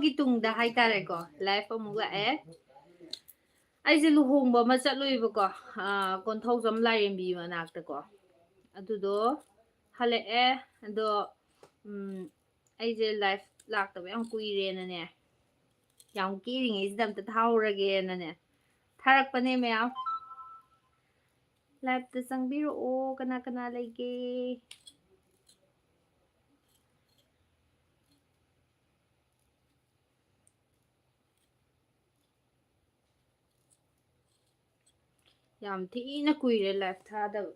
ꯑꯃꯒꯤ ꯇꯨꯡꯗ ꯍꯥꯏꯇꯥꯔꯦꯀꯣ ꯂꯥꯏꯐ ꯑꯃꯨꯛ ꯂꯥꯛꯑꯦ ꯑꯩꯁꯦ ꯂꯨꯍꯣꯡꯕ ꯑꯃ ꯆꯠꯂꯨꯏꯕꯀꯣ ꯀꯣꯟꯊꯧꯖꯝ ꯂꯥꯏꯔꯦꯝꯕꯤ ꯃꯅꯥꯛꯇꯀꯣ ꯑꯗꯨꯗꯣ ꯍꯜꯂꯛꯑꯦ ꯑꯗꯣ ꯑꯩꯁꯦ ꯂꯥꯏꯐ ꯂꯥꯛꯇꯕ ꯌꯥꯝ ꯀꯨꯏꯔꯦꯅꯅꯦ ꯌꯥꯝ ꯀꯦꯔꯤꯉꯩꯁꯤꯗ ꯑꯝꯇ ꯊꯥꯍꯧꯔꯒꯦꯅꯅꯦ ꯊꯥꯔꯛꯄꯅꯦ ꯃꯌꯥꯝ ꯂꯥꯏꯐꯇ ꯆꯪꯕꯤꯔꯛꯑꯣ ꯀꯅꯥ ꯀꯅꯥ ꯂꯩꯒꯦ ꯌꯥꯝ ꯊꯤꯅ ꯀꯨꯏꯔꯦ ꯂꯥꯏꯐ ꯊꯥꯗꯕ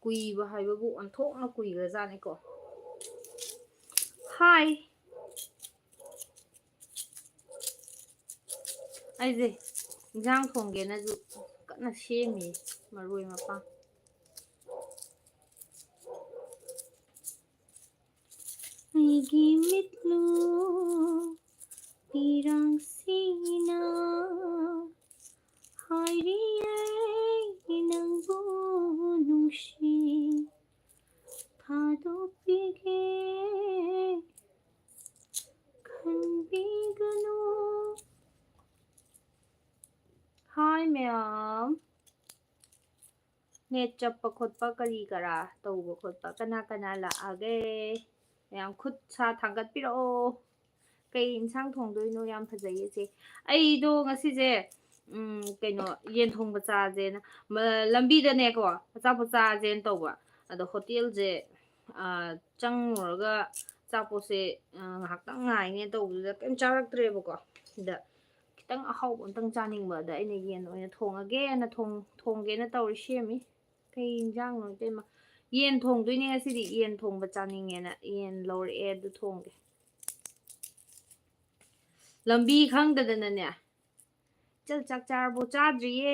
ꯀꯨꯏꯕ ꯍꯥꯏꯕꯕꯨ ꯑꯣꯟꯊꯣꯛꯅ ꯀꯨꯏꯈ꯭ꯔꯖꯥꯠꯅꯤꯀꯣ ꯍꯥꯏ ꯑꯩꯁꯦ ꯏꯟꯖꯥꯡ ꯊꯣꯡꯒꯦꯅꯁꯨ ꯀꯟꯅ ꯁꯦꯝꯃꯤ ꯃꯔꯣꯏ ꯃꯄꯥꯡ ꯑꯩꯒꯤ ꯃꯤꯠꯂꯨ ꯄꯤꯔꯥꯡꯁꯤꯅ ꯍꯥꯏꯔꯤꯌꯦ ꯅꯪꯕꯨ ꯅꯨꯡꯁꯤ ꯊꯥꯗꯣꯛꯄꯤꯒꯦ ꯈꯟꯕꯤꯒꯅꯨ ꯍꯥꯏ ꯃꯌꯥꯝ ꯅꯦꯠ ꯆꯞꯄ ꯈꯣꯠꯄ ꯀꯔꯤ ꯀꯔꯥ ꯇꯧꯕ ꯈꯣꯠꯄ ꯀꯅꯥ ꯀꯅꯥ ꯂꯥꯛꯑꯒꯦ ꯃꯌꯥꯝ ꯈꯨꯠ ꯁꯥ ꯊꯥꯡꯒꯠꯄꯤꯔꯛꯑꯣ ꯀꯩ ꯏꯟꯁꯥꯡ ꯊꯣꯡꯗꯣꯏꯅꯣ ꯌꯥꯝ ꯐꯖꯩꯌꯦꯁꯦ ꯑꯩꯗꯣ ꯉꯁꯤꯁꯦ ꯀꯩꯅꯣ ꯌꯦꯟ ꯊꯣꯡꯕ ꯆꯥꯁꯦꯅ ꯂꯝꯕꯤꯗꯅꯦꯀꯣ ꯑꯆꯥꯄꯣꯠ ꯆꯥꯁꯦꯅ ꯇꯧꯕ ꯑꯗꯣ ꯍꯣꯇꯦꯜꯁꯦ ꯆꯪꯉꯨꯔꯒ ꯑꯆꯥꯄꯣꯠꯁꯦ ꯉꯥꯏꯍꯥꯛꯇꯪ ꯉꯥꯏꯅꯦ ꯇꯧꯕꯗꯨꯗ ꯀꯩꯝ ꯆꯥꯔꯛꯇ꯭ꯔꯦꯕꯀோ ꯁꯤꯗ ꯈꯤꯇꯪ ꯑꯍꯥꯎꯕ ꯑꯝꯇꯪ ꯆꯥꯅꯤꯡꯕ ꯑꯗ ꯑꯩꯅ ꯌꯦꯟ ꯑꯣꯏꯅ ꯊꯣꯡꯉꯒꯦꯅ ꯊꯣꯡꯒꯦꯅ ꯇꯧꯔꯤ ꯁꯦꯝꯃꯤ ꯀꯩ ꯌꯦꯟꯖꯥꯡꯅꯣ ꯏꯇꯩꯃ ꯌꯦꯟ ꯊꯣꯡꯗꯣꯏꯅꯦ ꯉꯁꯤꯗꯤ ꯌꯦꯟ ꯊꯣꯡꯕ ꯆꯥꯅꯤꯡꯉꯦꯅ ꯌꯦꯟ ꯂꯧꯔꯛꯑꯦ ꯑꯗꯨ ꯊꯣꯡꯒꯦ ꯂꯝꯕꯤ ꯈꯪꯗꯗꯅꯅꯦ ꯆꯥꯛ ꯆꯥꯔꯕꯣ ꯆꯥꯗ꯭ꯔꯤꯌꯦ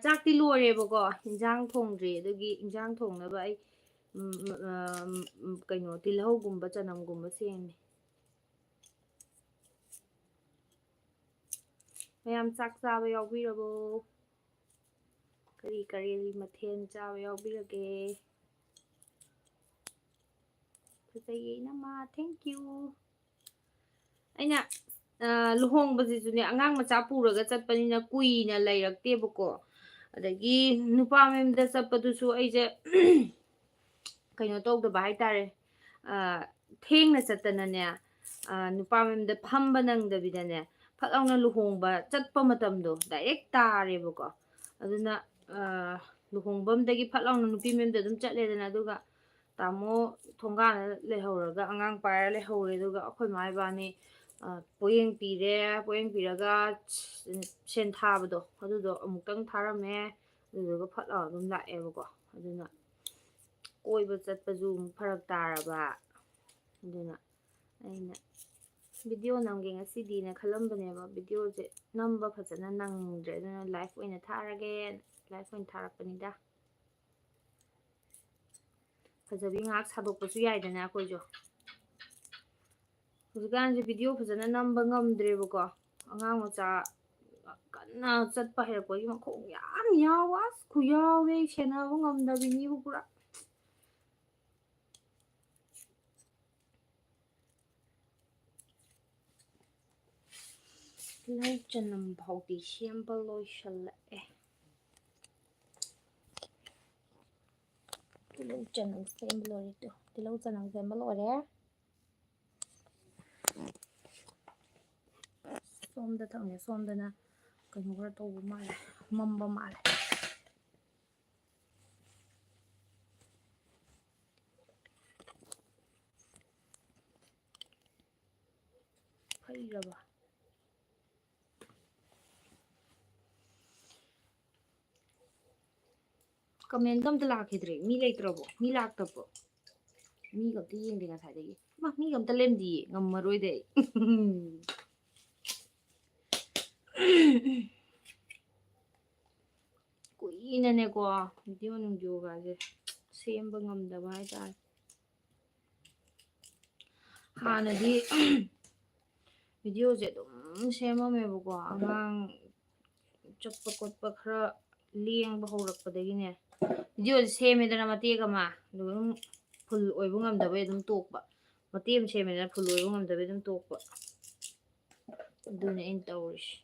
ꯆꯥꯛꯇꯤ ꯂꯣꯏꯔꯦꯕꯀꯣ ꯏꯟꯖꯥꯡ ꯊꯣꯡꯗ꯭ꯔꯤ ꯑꯗꯨꯒꯤ ꯏꯟꯖꯥꯡ ꯊꯣꯡꯅꯕ ꯑꯩ ꯀꯩꯅꯣ ꯇꯤꯜꯍꯧꯒꯨꯝꯕ ꯆꯅꯝꯒꯨꯝꯕ ꯁꯦꯝꯃꯤ ꯃꯌꯥꯝ ꯆꯥꯛ ꯆꯥꯕ ꯌꯥꯎꯕꯤꯔꯕꯣ ꯀꯔꯤ ꯀꯔꯤ ꯃꯊꯦꯜ ꯆꯥꯕ ꯌꯥꯎꯕꯤꯔꯒꯦ ꯐꯖꯩꯌꯦ ꯏꯅꯝꯃ ꯊꯦꯡꯀ꯭ꯌꯨ ꯑꯩꯅ ꯂꯨꯍꯣꯡꯕꯁꯤꯁꯨꯅꯦ ꯑꯉꯥꯡ ꯃꯆꯥ ꯄꯨꯔꯒ ꯆꯠꯄꯅꯤꯅ ꯀꯨꯏꯅ ꯂꯩꯔꯛꯇꯦꯕꯀꯣ ꯑꯗꯒꯤ ꯅꯨꯄꯥ ꯃꯌꯨꯝꯗ ꯆꯠꯄꯗꯨꯁꯨ ꯑꯩꯁꯦ ꯀꯩꯅꯣ ꯇꯧꯗꯕ ꯍꯥꯏꯇꯥꯔꯦ ꯊꯦꯡꯅ ꯆꯠꯇꯅꯅꯦ ꯅꯨꯄꯥ ꯃꯌꯨꯝꯗ ꯐꯝꯕ ꯅꯪꯗꯕꯤꯗꯅꯦ ꯐꯠ ꯂꯥꯎꯅ ꯂꯨꯍꯣꯡꯕ ꯆꯠꯄ ꯃꯇꯝꯗꯣ ꯗꯥꯏꯔꯦꯛ ꯇꯥꯔꯦꯕꯀꯣ ꯑꯗꯨꯅ ꯂꯨꯍꯣꯡꯐꯝꯗꯒꯤ ꯐꯠ ꯂꯥꯎꯅ ꯅꯨꯄꯤ ꯃꯌꯨꯝꯗ ꯑꯗꯨꯝ ꯆꯠꯂꯦꯗꯅ ꯑꯗꯨꯒ ꯇꯥꯃꯣ ꯊꯣꯡꯒꯥꯟꯅ ꯂꯩꯍꯧꯔꯒ ꯑꯉꯥꯡ ꯄꯥꯏꯔ ꯂꯩꯍꯧꯔꯦ ꯑꯗꯨꯒ ꯑꯩꯈꯣꯏ ꯏꯃꯥ ꯏꯕꯥꯅꯤ ꯄꯣꯌꯦꯡ ꯄꯤꯔꯦ ꯄꯣꯌꯦꯡ ꯄꯤꯔꯒ ꯁꯦꯟ ꯊꯥꯕꯗꯣ ꯑꯗꯨꯗꯣ ꯑꯃꯨꯛꯇꯪ ꯊꯥꯔꯝꯃꯦ ꯑꯗꯨꯗꯨꯒ ꯐꯠ ꯂꯥꯎ ꯑꯗꯨꯝ ꯂꯥꯛꯑꯦꯕꯀꯣ ꯑꯗꯨꯅ ꯀꯣꯏꯕ ꯆꯠꯄꯁꯨ ꯐꯔꯛ ꯇꯥꯔꯕ ꯑꯗꯨꯅ ꯑꯩꯅ ꯚꯤꯗꯤꯑꯣ ꯅꯝꯒꯦ ꯉꯁꯤꯗꯤꯅ ꯈꯜꯂꯝꯕꯅꯦꯕ ꯚꯤꯗꯤꯑꯣꯁꯦ ꯅꯝꯕ ꯐꯖꯅ ꯅꯪꯗ꯭ꯔꯦ ꯑꯗꯨꯅ ꯂꯥꯏꯐ ꯑꯣꯏꯅ ꯊꯥꯔꯒꯦ ꯂꯥꯏꯐ ꯑꯣꯏꯅ ꯊꯥꯔꯛꯄꯅꯤꯗ ꯐꯖꯕꯤ ꯉꯥꯏꯍꯥꯛ ꯁꯥꯗꯣꯛꯄꯁꯨ ꯌꯥꯏꯗꯅ ꯑꯩꯈꯣꯏꯁꯨ ꯍꯧꯖꯤꯛꯀꯥꯟꯁꯦ ꯚꯤꯗꯤꯑꯣ ꯐꯖꯅ ꯅꯝꯕ ꯉꯝꯗ꯭ꯔꯦꯕꯀꯣ ꯑꯉꯥꯡ ꯃꯆꯥ ꯀꯟꯅ ꯆꯠꯄ ꯍꯩꯔꯛꯄꯒꯤ ꯃꯈꯣꯡ ꯌꯥꯝ ꯌꯥꯎ ꯑꯁ ꯈꯨꯌꯥꯎꯁꯦ ꯁꯦꯟꯅꯕ ꯉꯝꯗꯕꯤꯅꯤꯕꯨ ꯄꯨꯔꯥ ꯇꯤꯜꯍꯧ ꯆꯅꯝ ꯐꯥꯎꯗꯤ ꯁꯦꯝꯕ ꯂꯣꯏꯁꯜꯂꯛꯑꯦ ꯇꯤꯜꯍꯧ ꯆꯅꯝ ꯁꯦꯝꯕ ꯂꯣꯏꯔꯦ ꯇꯤꯜꯍꯧ ꯆꯅꯝ ꯁꯦꯝꯕ ꯂꯣꯏꯔꯦ ꯁꯣꯝꯗ ꯊꯝꯃꯦ ꯁꯣꯝꯗꯅ ꯀꯩꯅꯣ ꯈꯔ ꯇꯧꯕ ꯃꯥꯜꯂꯦ ꯃꯝꯕ ꯃꯥꯜꯂꯦ ꯐꯩꯔꯕ ꯀꯃꯦꯟꯒ ꯑꯝꯇ ꯂꯥꯛꯈꯤꯗ꯭ꯔꯦ ꯃꯤ ꯂꯩꯇ꯭ꯔꯕꯣ ꯃꯤ ꯂꯥꯛꯇꯕ꯭ꯔꯣ ꯃꯤꯒ ꯑꯝꯇ ꯌꯦꯡꯗꯦ ꯉꯁꯥꯏꯗꯒꯤ ꯃꯤꯒ ꯑꯝꯇ ꯂꯦꯝꯗꯤꯌꯦ ꯉꯝꯃꯔꯣꯏꯗ ꯀꯨꯏꯅꯅꯦꯀꯣ ꯚꯤꯗꯤꯑꯣ ꯅꯨꯡꯗꯤꯑꯣꯒꯁꯦ ꯁꯦꯝꯕ ꯉꯝꯗꯕ ꯍꯥꯏꯇꯥꯔꯦ ꯍꯥꯟꯅꯗꯤ ꯚꯤꯗꯤꯑꯣꯁꯦ ꯑꯗꯨꯝ ꯁꯦꯝꯃꯝꯃꯦꯕꯀꯣ ꯑꯉꯥꯡ ꯆꯠꯄ ꯈꯣꯠꯄ ꯈꯔ ꯂꯦꯡꯕ ꯍꯧꯔꯛꯄꯗꯒꯤꯅꯦ ꯚꯤꯗꯤꯑꯣꯁꯦ ꯁꯦꯝꯃꯦꯗꯅ ꯃꯇꯦꯛ ꯑꯃ ꯑꯗꯨꯒ ꯑꯗꯨꯝ ꯐꯨꯜ ꯑꯣꯏꯕ ꯉꯝꯗꯕꯩ ꯑꯗꯨꯝ ꯇꯣꯛꯄ ꯃꯇꯦꯛ ꯑꯃ ꯁꯦꯝꯃꯦꯅ ꯐꯨꯜ ꯂꯣꯏꯕ ꯉꯝꯗꯕꯩ ꯑꯗꯨꯝ ꯇꯣꯛꯄ ꯑꯗꯨꯅꯦ ꯑꯩꯅ ꯇꯧꯔꯤꯁꯦ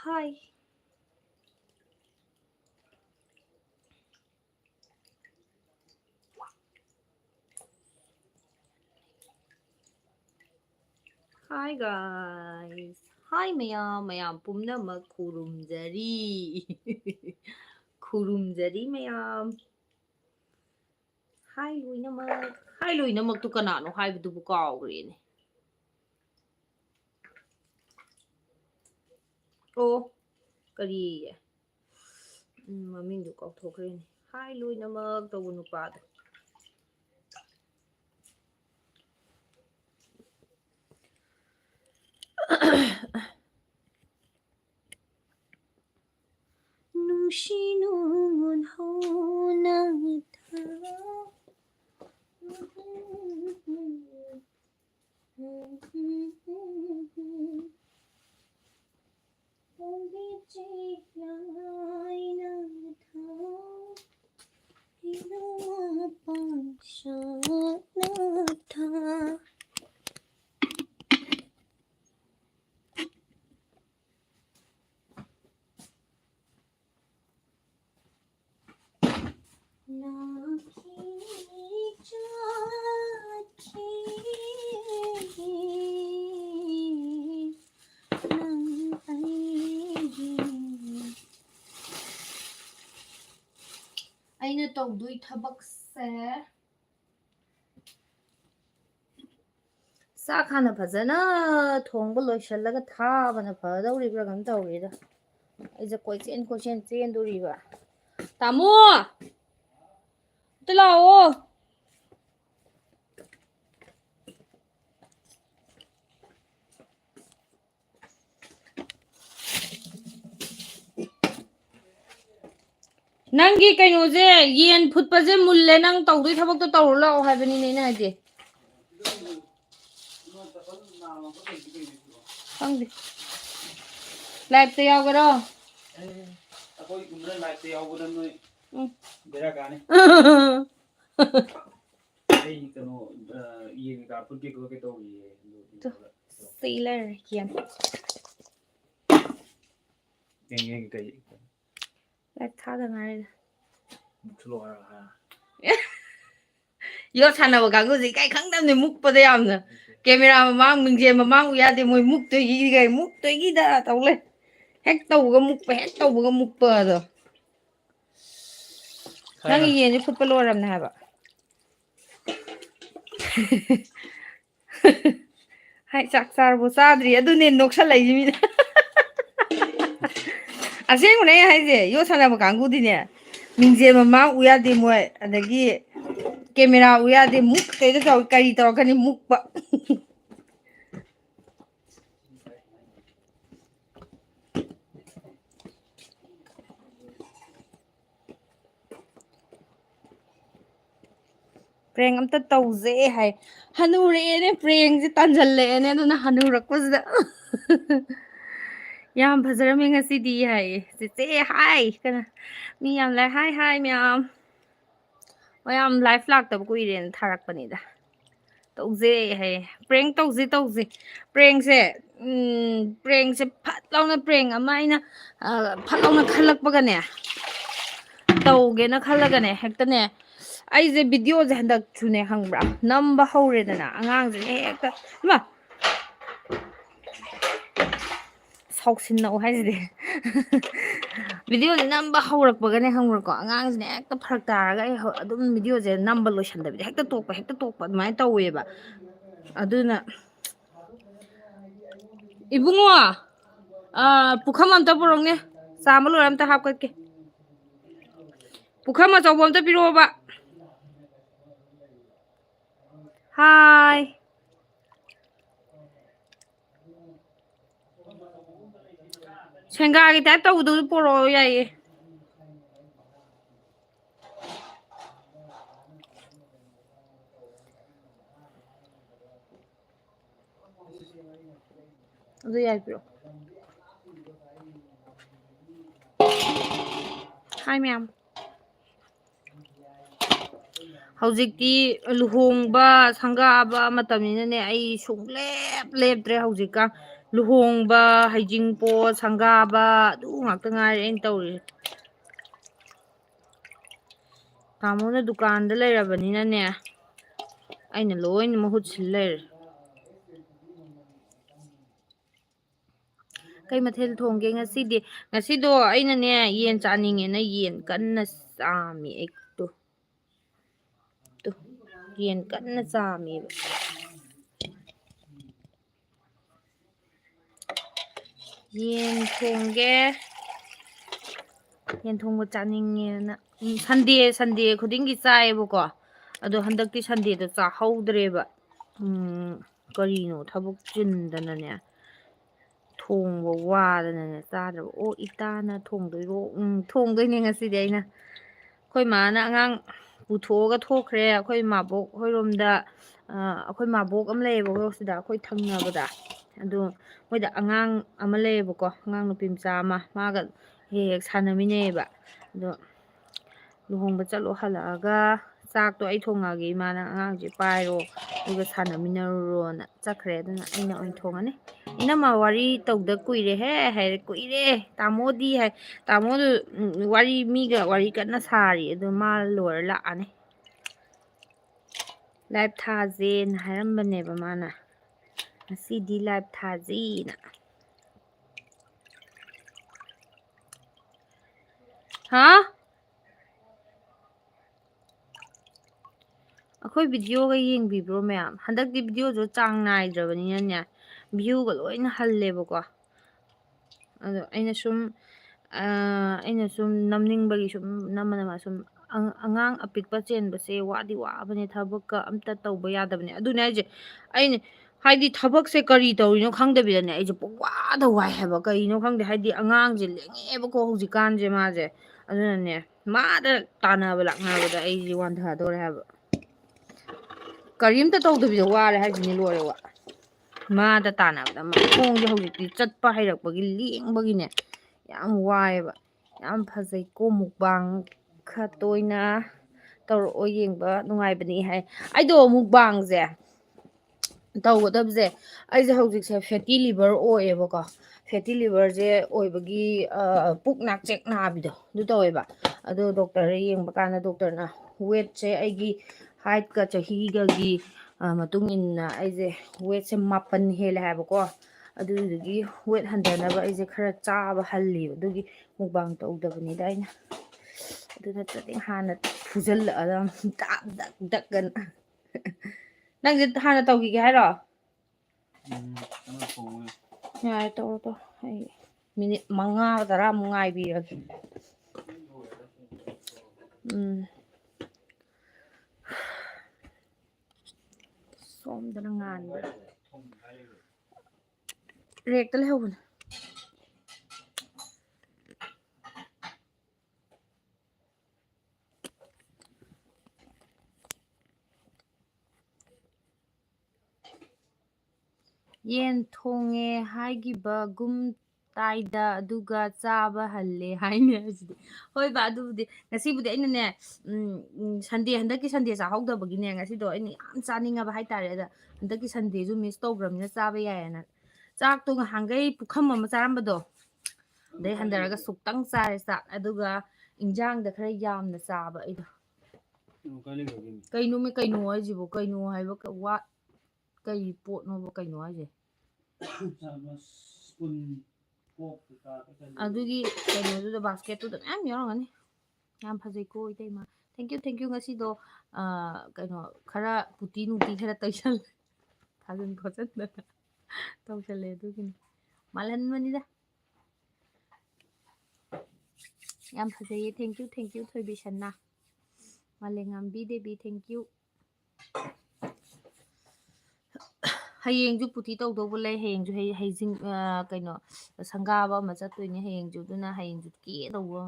Hi. Hi guys. Hi mayam pumnamak khurumjari. Khurumjari mayam. Hi loinamak tu kanano haibdubu kaugrene. Oh, kari. Mamindu kaugthokhrene. Hi loinamak tawu nupado. Nung hona tha ꯑꯩꯅ ꯇꯧꯗꯣꯏ ꯊꯕꯛꯁꯦ ꯆꯥꯛ ꯍꯥꯟꯅ ꯐꯖꯅ ꯊꯣꯡꯕ ꯂꯣꯏꯁꯜꯂꯒ ꯊꯥꯕꯅ ꯐꯗꯧꯔꯤꯕ꯭ꯔꯥ ꯀꯩꯅꯣꯝ ꯇꯧꯔꯤꯗ ꯑꯩꯁꯦ ꯀꯣꯏꯆꯦꯟ ꯆꯦꯟꯗꯣꯔꯤꯕ ꯇꯥꯃꯣ ꯑꯝꯇ ꯂꯥꯛꯑꯣ ꯅꯪꯒꯤ ꯀꯩꯅꯣꯁꯦ ꯌꯦꯟ ꯐꯨꯠꯄꯁꯦ ꯃꯨꯜꯂꯦ ꯅꯪ ꯇꯧꯗꯣꯏ ꯊꯕꯛꯇꯣ ꯇꯧꯔ ꯂꯥꯛꯑꯣ ꯍꯥꯏꯕꯅꯤꯅꯦ ꯑꯩꯅ ꯍꯥꯏꯗꯤ ꯈꯪꯗꯦ ꯂꯥꯏꯚꯇ ꯌꯥꯎꯒꯦꯔꯣ ꯑꯩꯈꯣꯏ ꯀꯨꯝꯕ ꯂꯥꯏꯚꯇ ꯌꯥꯎꯕꯗ ꯅꯣꯏ ꯕꯦꯔꯥ ꯀꯥꯅꯤ ꯑꯩ ꯀꯩꯅꯣ ꯌꯦꯟ ꯀꯥ ꯐꯨꯠꯀꯦ ꯈꯣꯠꯀꯦ ꯇꯧꯔꯤꯌꯦ ꯁꯤꯂꯔ ꯌꯦꯟ ꯌꯦꯡ ꯀꯩ ꯂꯥꯏꯚ ꯊꯥꯗ ꯉꯥꯏꯔꯤꯗ ꯃꯨꯛꯊꯠꯂꯣ ꯍꯥꯏꯔ ꯌꯣꯠ ꯁꯥꯟꯅꯕ ꯀꯥꯡꯕꯨꯁꯦ ꯏꯀꯥꯏ ꯈꯪꯗꯕꯅꯦ ꯃꯨꯛꯄꯗ ꯌꯥꯝꯅ ꯀꯦꯃꯦꯔꯥ ꯃꯃꯥꯡ ꯃꯤꯡꯖꯦꯜ ꯃꯃꯥꯡ ꯎ ꯌꯥꯗꯦ ꯃꯣꯏ ꯃꯨꯛꯇꯣꯏꯒꯤꯗ ꯇꯧ ꯂꯩ ꯍꯦꯛ ꯇꯧꯕꯒ ꯃꯨꯛꯄ ꯑꯗꯣ ꯅꯪꯒꯤ ꯌꯦꯟꯁꯦ ꯐꯨꯠꯄ ꯂꯣꯏꯔꯕꯅꯦ ꯍꯥꯏꯕ ꯍꯥꯏ ꯆꯥꯛ ꯆꯥꯔꯕꯣ ꯆꯥꯗ꯭ꯔꯤ ꯑꯗꯨꯅꯦ ꯅꯣꯛꯁꯜꯂꯛꯏꯁꯤ ꯃꯤꯅ ꯑꯁꯦꯡꯕꯅꯦ ꯑꯩ ꯍꯥꯏꯁꯦ ꯌꯣꯠ ꯁꯥꯟꯅꯕ ꯀꯥꯡꯕꯨꯗꯤꯅꯦ ꯃꯤꯡꯖꯦꯜ ꯃꯃꯥꯡ ꯎ ꯌꯥꯗꯦ ꯃꯣꯏ ꯑꯗꯒꯤ ꯀꯦꯃꯦꯔꯥ ꯎ ꯌꯥꯗꯦ ꯃꯨꯛꯇꯩꯗ ꯀꯔꯤ ꯇꯧꯔꯛꯀꯅꯤ ꯃꯨꯛꯄ ꯄ꯭ꯔꯦꯡ ꯑꯝꯇ ꯇꯧꯁꯦ ꯍꯥꯏ ꯍꯅꯨꯔꯛꯑꯦꯅꯦ ꯄ꯭ꯔꯦꯡꯁꯦ ꯇꯥꯟꯁꯤꯜꯂꯛꯑꯦꯅꯦ ꯑꯗꯨꯅ ꯍꯅꯨꯔꯛꯄꯁꯤꯗ ꯌꯥꯝ ꯐꯖꯔꯝꯃꯦ ꯉꯁꯤꯗꯤ ꯍꯥꯏꯌꯦ ꯆꯦꯆꯦ ꯍꯥꯏ ꯀꯩꯅꯣ ꯃꯤ ꯌꯥꯝ ꯂꯥꯛ ꯍꯥꯏ ꯃꯌꯥꯝ ꯃꯌꯥꯝ ꯂꯥꯏꯐ ꯂꯥꯛꯇꯕ ꯀꯨꯏꯔꯦꯅ ꯊꯥꯔꯛꯄꯅꯤꯗ ꯇꯧꯁꯦ ꯍꯥꯏꯌꯦ ꯄ꯭ꯔꯦꯡ ꯇꯧꯁꯦ ꯄ꯭ꯔꯦꯡꯁꯦ ꯄ꯭ꯔꯦꯡꯁꯦ ꯐꯠ ꯂꯥꯎꯅ ꯄ꯭ꯔꯦꯡ ꯑꯃ ꯑꯩꯅ ꯐꯠ ꯂꯥꯎꯅ ꯈꯜꯂꯛꯄꯒꯅꯦ ꯇꯧꯒꯦꯅ ꯈꯜꯂꯒꯅꯦ ꯍꯦꯛꯇꯅꯦ ꯑꯩꯁꯦ ꯚꯤꯗꯤꯑꯣꯁꯦ ꯍꯟꯗꯛꯁꯨꯅꯦ ꯈꯪꯕ꯭ꯔꯥ ꯅꯝꯕ ꯍꯧꯔꯦꯗꯅ ꯑꯉꯥꯡꯁꯦ ꯍꯦꯛꯇ ꯁꯥꯎꯁꯤꯟꯅꯧ ꯍꯥꯏꯁꯤꯗꯤ ꯚꯤꯗꯤꯑꯣꯁꯦ ꯅꯝꯕ ꯍꯧꯔꯛꯄꯒꯅꯦ ꯈꯪꯕ꯭ꯔꯥꯀꯣ ꯑꯉꯥꯡꯁꯤꯅ ꯍꯦꯛꯇ ꯐꯔꯛ ꯇꯥꯔꯒ ꯑꯩ ꯑꯗꯨꯝ ꯚꯤꯗꯤꯑꯣꯁꯦ ꯅꯝꯕ ꯂꯣꯏꯁꯟꯗꯕꯤꯗ ꯍꯦꯛꯇ ꯇꯣꯛꯄ ꯑꯗꯨꯃꯥꯏꯅ ꯇꯧꯋꯦꯕ ꯑꯗꯨꯅ ꯏꯕꯨꯡꯉꯣ ꯄꯨꯈꯝ ꯑꯝꯇ ꯄꯨꯔꯛꯅꯦ ꯆꯥꯝꯕ ꯂꯣꯏꯔ ꯑꯝꯇ ꯍꯥꯞꯀꯠꯀꯦ ꯄꯨꯈꯝ ꯑꯆꯧꯕ ꯑꯝꯇ ꯄꯤꯔꯛꯑꯣꯕ ꯍꯥꯏ ꯁꯦꯡꯒꯥꯒꯤ ꯇꯥꯏꯞ ꯇꯧꯕꯗꯨꯁꯨ ꯄꯣꯔꯛꯑꯣ ꯌꯥꯏꯌꯦ ꯑꯗꯨ ꯌꯥꯏ ꯄꯤꯔꯛꯑꯣ ꯍꯥꯏ ꯃꯌꯥꯝ ꯍꯧꯖꯤꯛꯇꯤ ꯂꯨꯍꯣꯡꯕ ꯁꯪꯒꯥꯕ ꯃꯇꯝꯅꯤꯅꯅꯦ ꯑꯩ ꯁꯨꯡꯂꯦꯞ ꯂꯦꯞꯇ꯭ꯔꯦ ꯍꯧꯖꯤꯛꯀꯥꯟ ꯂꯨꯍꯣꯡꯕ ꯍꯩꯖꯤꯡꯄꯣꯠ ꯁꯪꯒꯥꯕ ꯑꯗꯨ ꯉꯥꯛꯇ ꯉꯥꯏꯔꯦ ꯑꯩꯅ ꯇꯧꯔꯤꯁꯦ ꯇꯥꯃꯣꯅ ꯗꯨꯀꯥꯟꯗ ꯂꯩꯔꯕꯅꯤꯅꯅꯦ ꯑꯩꯅ ꯂꯣꯏꯅ ꯃꯍꯨꯠ ꯁꯤꯜ ꯂꯩꯔꯦ ꯀꯩ ꯃꯊꯦꯜ ꯊꯣꯡꯒꯦ ꯉꯁꯤꯗꯣ ꯑꯩꯅꯅꯦ ꯌꯦꯟ ꯆꯥꯅꯤꯡꯉꯦꯅ ꯌꯦꯟ ꯀꯟꯅ ꯆꯥꯝꯃꯤ ꯑꯩꯗꯣ ꯌꯦꯟ ꯀꯟꯅ ꯆꯥꯝꯃꯦꯕ ꯌꯦꯟ ꯊꯣꯡꯕ ꯆꯥꯅꯤꯡꯉꯦꯅ ꯁꯟꯗꯦ ꯈꯨꯗꯤꯡꯒꯤ ꯆꯥꯏꯌꯦꯕꯀꯣ ꯑꯗꯣ ꯍꯟꯗꯛꯇꯤ ꯁꯟꯗꯦꯗ ꯆꯥꯍꯧꯗ꯭ꯔꯦꯕ ꯀꯔꯤꯅꯣ ꯊꯕꯛ ꯆꯤꯟꯗꯅꯅꯦ ꯊꯣꯡꯕ ꯋꯥꯗꯅꯅꯦ ꯆꯥꯗ꯭ꯔꯕ ꯑꯣ ꯏꯇꯥꯅ ꯊꯣꯡꯗꯣꯏꯔꯣ ꯊꯣꯡꯗꯣꯏꯅꯦ ꯉꯁꯤꯗꯤ ꯑꯩꯅ ꯑꯩꯈꯣꯏ ꯃꯥꯅ ꯑꯉꯥꯡ ꯄꯨꯊꯣꯛꯑꯒ ꯊꯣꯛꯈ꯭ꯔꯦ ꯑꯩꯈꯣꯏ ꯃꯥꯕꯣꯛ ꯍꯣꯏꯔꯣꯝꯗ ꯑꯩꯈꯣꯏ ꯃꯥꯕꯣꯛ ꯑꯃ ꯂꯩꯌꯦꯕꯀꯣ ꯁꯤꯗ ꯑꯩꯈꯣꯏ ꯊꯪꯅꯕꯗ ꯑꯗꯣ ꯃꯣꯏꯗ ꯑꯉꯥꯡ ꯑꯃ ꯂꯩꯌꯦꯕꯀꯣ ꯑꯉꯥꯡ ꯅꯨꯄꯤ ꯃꯆꯥ ꯑꯃ ꯃꯥꯒ ꯍꯦꯛ ꯍꯦꯛ ꯁꯥꯟꯅꯃꯤꯟꯅꯩꯌꯦꯕ ꯑꯗꯣ ꯂꯨꯍꯣꯡꯕ ꯆꯠꯂꯣ ꯍꯜꯂꯛꯑꯒ ꯆꯥꯛꯇꯣ ꯑꯩ ꯊꯣꯡꯉꯛꯑꯒꯦ ꯏꯃꯥꯅ ꯑꯉꯥꯡꯁꯦ ꯄꯥꯏꯔꯣ ꯑꯗꯨꯒ ꯁꯥꯟꯅꯃꯤꯟꯅꯔꯨꯔꯣꯅ ꯆꯠꯈ꯭ꯔꯦ ꯑꯗꯨꯅ ꯑꯩꯅ ꯑꯣꯏꯅ ꯊꯣꯡꯉꯅꯤ ꯏꯅꯝꯃ ꯋꯥꯔꯤ ꯇꯧꯗ ꯀꯨꯏꯔꯦꯍꯦ ꯍꯥꯏꯔꯦ ꯀꯨꯏꯔꯦ ꯇꯥꯃꯣꯗꯤ ꯍꯥꯏ ꯇꯥꯃꯣꯗꯨ ꯃꯤꯒ ꯋꯥꯔꯤ ꯀꯟꯅ ꯁꯥꯔꯤ ꯑꯗꯨ ꯃꯥ ꯂꯣꯏꯔ ꯂꯥꯛꯑꯅꯤ ꯂꯥꯏꯚ ꯊꯥꯁꯦꯅ ꯍꯥꯏꯔꯝꯕꯅꯦꯕ ꯃꯥꯅ ꯉꯁꯤꯗꯤ ꯂꯥꯏꯚ ꯊꯥꯖꯤꯅ ꯍꯥ ꯑꯩꯈꯣꯏ ꯚꯤꯗꯤꯑꯣꯒ ꯌꯦꯡꯕꯤꯕ꯭ꯔꯣ ꯃꯌꯥꯝ ꯍꯟꯗꯛꯇꯤ ꯚꯤꯗꯤꯑꯣꯁꯨ ꯆꯥꯡ ꯅꯥꯏꯗ꯭ꯔꯕꯅꯤꯅꯅꯦ ꯚ꯭ꯌꯨꯒ ꯂꯣꯏꯅ ꯍꯜꯂꯦꯕꯀꯣ ꯑꯗꯣ ꯑꯩꯅ ꯁꯨꯝ ꯅꯝꯅꯤꯡꯕꯒꯤ ꯁꯨꯝ ꯅꯝꯃ ꯁꯨꯝ ꯑꯉꯥꯡ ꯑꯄꯤꯛꯄ ꯆꯦꯟꯕꯁꯦ ꯋꯥꯗꯤ ꯋꯥꯕꯅꯦ ꯊꯕꯛꯀ ꯑꯝꯇ ꯇꯧꯕ ꯌꯥꯗꯕꯅꯦ ꯑꯗꯨꯅꯦ ꯍꯥꯏꯁꯦ ꯑꯩꯅ ꯍꯥꯏꯗꯤ ꯊꯕꯛꯁꯦ ꯀꯔꯤ ꯇꯧꯔꯤꯅꯣ ꯈꯪꯗꯕꯤꯗꯅꯦ ꯑꯩꯁꯦ ꯄꯨꯡꯋꯥꯗ ꯋꯥꯏ ꯍꯥꯏꯕ ꯀꯔꯤꯅꯣ ꯈꯪꯗꯦ ꯍꯥꯏꯗꯤ ꯑꯉꯥꯡꯁꯦ ꯂꯦꯡꯉꯦꯕꯀꯣ ꯍꯧꯖꯤꯛꯀꯥꯟꯁꯦ ꯃꯥꯁꯦ ꯑꯗꯨꯅꯅꯦ ꯃꯥꯗ ꯇꯥꯟꯅꯕ ꯂꯥꯛꯅꯕꯗ ꯑꯩꯁꯦ ꯋꯥꯟꯊꯗꯣꯔꯦ ꯍꯥꯏꯕ ꯀꯔꯤꯝꯇ ꯇꯧꯗꯕꯤꯗ ꯋꯥꯔꯦ ꯍꯥꯏꯁꯤꯅꯤ ꯂꯣꯏꯔꯦ ꯃꯥꯗ ꯇꯥꯟꯅꯕꯗ ꯈꯣꯡꯁꯦ ꯍꯧꯖꯤꯛꯇꯤ ꯆꯠꯄ ꯍꯩꯔꯛꯄꯒꯤ ꯂꯦꯡꯕꯒꯤꯅꯦ ꯌꯥꯝ ꯋꯥꯏꯑꯦꯕ ꯌꯥꯝ ꯐꯖꯩꯀꯣ ꯃꯨꯛꯕꯥꯡ ꯈꯔ ꯇꯣꯏꯅ ꯇꯧꯔꯛꯑꯣ ꯌꯦꯡꯕ ꯅꯨꯡꯉꯥꯏꯕꯅꯤ ꯍꯥꯏ ꯑꯩꯗꯣ ꯃꯨꯛꯕꯥꯡꯁꯦ ꯇꯧꯒꯗꯕꯁꯦ ꯑꯩꯁꯦ ꯍꯧꯖꯤꯛꯁꯦ ꯐꯦꯇꯤ ꯂꯤꯚꯔ ꯑꯣꯏꯌꯦꯕꯀꯣ ꯐꯦꯇꯤ ꯂꯤꯚꯔꯁꯦ ꯑꯣꯏꯕꯒꯤ ꯄꯨꯛ ꯅꯥꯆꯦꯛ ꯅꯥꯕꯤꯗꯣ ꯑꯗꯨ ꯇꯧꯋꯦꯕ ꯑꯗꯣ ꯗꯣꯛꯇꯔꯗ ꯌꯦꯡꯕ ꯀꯥꯟꯗ ꯗꯣꯛꯇꯔꯅ ꯋꯦꯠꯁꯦ ꯑꯩꯒꯤ ꯍꯥꯏꯠꯀ ꯆꯍꯤꯒꯒꯤ ꯃꯇꯨꯡ ꯏꯟꯅ ꯑꯩꯁꯦ ꯋꯦꯠꯁꯦ 9 ꯍꯦꯜꯂꯦ ꯍꯥꯏꯕꯀꯣ ꯑꯗꯨꯗꯨꯒꯤ ꯋꯦꯠ ꯍꯟꯊꯅꯕ ꯑꯩꯁꯦ ꯈꯔ ꯆꯥꯕ ꯍꯜꯂꯤꯕ ꯑꯗꯨꯒꯤ ꯃꯨꯛꯕꯥꯡ ꯇꯧꯗꯕꯅꯤꯗ ꯑꯩꯅ ꯑꯗꯨ ꯅꯠꯇ꯭ꯔꯗꯤ ꯍꯥꯟꯅ ꯐꯨꯖꯜꯂꯛꯑꯗ ꯗꯛꯀꯅ ꯅꯪꯁꯦ ꯍꯥꯟꯅ ꯇꯧꯈꯤꯒꯦ ꯍꯥꯏꯔꯣ ꯌꯥꯔꯦ ꯇꯧꯔꯣ ꯑꯩ ꯃꯤꯅꯤꯠ 5 10 ꯉꯥꯏꯕꯤꯔꯒꯦ ꯁꯣꯝꯗꯅ ꯉꯥꯟꯕ ꯔꯦꯛꯇ ꯂꯩꯍꯧꯕꯅꯦ ꯌꯦꯟ ꯊꯣꯡꯉꯦ ꯍꯥꯏꯈꯤꯕꯒꯨꯝ ꯇꯥꯏꯗ ꯑꯗꯨꯒ ꯆꯥꯕ ꯍꯜꯂꯦ ꯍꯥꯏꯅꯦ ꯑꯁꯤꯗꯤ ꯍꯣꯏ ꯑꯗꯨꯕꯨꯗꯤ ꯉꯁꯤꯕꯨꯗꯤ ꯑꯩꯅꯅꯦ ꯍꯟꯗꯛꯀꯤ ꯁꯟꯗꯦ ꯆꯥꯍꯧꯗꯕꯒꯤꯅꯦ ꯉꯁꯤꯗꯣ ꯑꯩꯅ ꯌꯥꯝ ꯆꯥꯅꯤꯡꯉꯕ ꯍꯥꯏꯇꯥꯔꯦ ꯑꯗ ꯍꯟꯗꯛꯀꯤ ꯁꯟꯗꯦꯁꯨ ꯃꯤꯁ ꯇꯧꯈ꯭ꯔꯕꯅꯤꯅ ꯆꯥꯕ ꯌꯥꯏꯌꯦꯅ ꯆꯥꯛꯇꯣ ꯉꯍꯥꯟꯈꯩ ꯄꯨꯈꯝ ꯑꯃ ꯆꯥꯔꯝꯕꯗꯣ ꯑꯗꯩ ꯍꯟꯊꯔꯒ ꯁꯨꯛꯇꯪ ꯆꯥꯔꯦ ꯆꯥꯛ ꯑꯗꯨꯒ ꯏꯟꯖꯥꯡꯗ ꯈꯔ ꯌꯥꯝꯅ ꯆꯥꯕ ꯑꯩꯗꯣ ꯀꯩꯅꯣ ꯍꯥꯏꯁꯤꯕꯣ ꯀꯩꯅꯣ ꯍꯥꯏꯕ ꯀꯩ ꯄꯣꯠꯅꯣꯕ ꯀꯩꯅꯣ ꯍꯥꯏꯁꯦ ꯑꯗꯨꯒꯤ ꯀꯩꯅꯣꯗꯨꯗ ꯕꯥꯁꯀꯦꯠꯇꯨꯗ ꯃꯌꯥꯝ ꯌꯥꯎꯔꯝꯒꯅꯤ ꯌꯥꯝ ꯐꯖꯩꯀꯣ ꯏꯇꯩꯃ ꯊꯦꯡꯛ ꯌꯨ ꯉꯁꯤꯗꯣ ꯀꯩꯅꯣ ꯈꯔ ꯄꯨꯇꯤ ꯅꯨꯡꯇꯤ ꯈꯔ ꯇꯩꯁꯜꯂꯦ ꯊꯥꯖꯤꯟ ꯈꯣꯠꯆꯤꯟꯗꯅ ꯇꯧꯁꯜꯂꯦ ꯑꯗꯨꯒꯤꯅꯤ ꯃꯥꯜꯍꯟꯕꯅꯤꯗ ꯌꯥꯝ ꯐꯖꯩꯌꯦ ꯊꯦꯡꯛ ꯌꯨ ꯊꯣꯏꯕꯤ ꯁꯟꯅꯥ ꯃꯥꯂꯦꯝꯉꯥꯝꯕꯤ ꯗꯦꯕꯤ ꯊꯦꯡꯛ ꯌꯨ ꯍꯌꯦꯡꯁꯨ ꯄꯨꯊꯤ ꯇꯧꯗꯧꯕ ꯂꯩ ꯍꯌꯦꯡꯁꯨ ꯍꯩꯖꯤꯡ ꯀꯩꯅꯣ ꯁꯪꯒꯥꯕ ꯑꯃ ꯆꯠꯇꯣꯏꯅꯦ ꯍꯌꯦꯡꯁꯨ ꯑꯗꯨꯅ ꯍꯌꯦꯡꯁꯨ ꯀꯦꯗꯧꯕ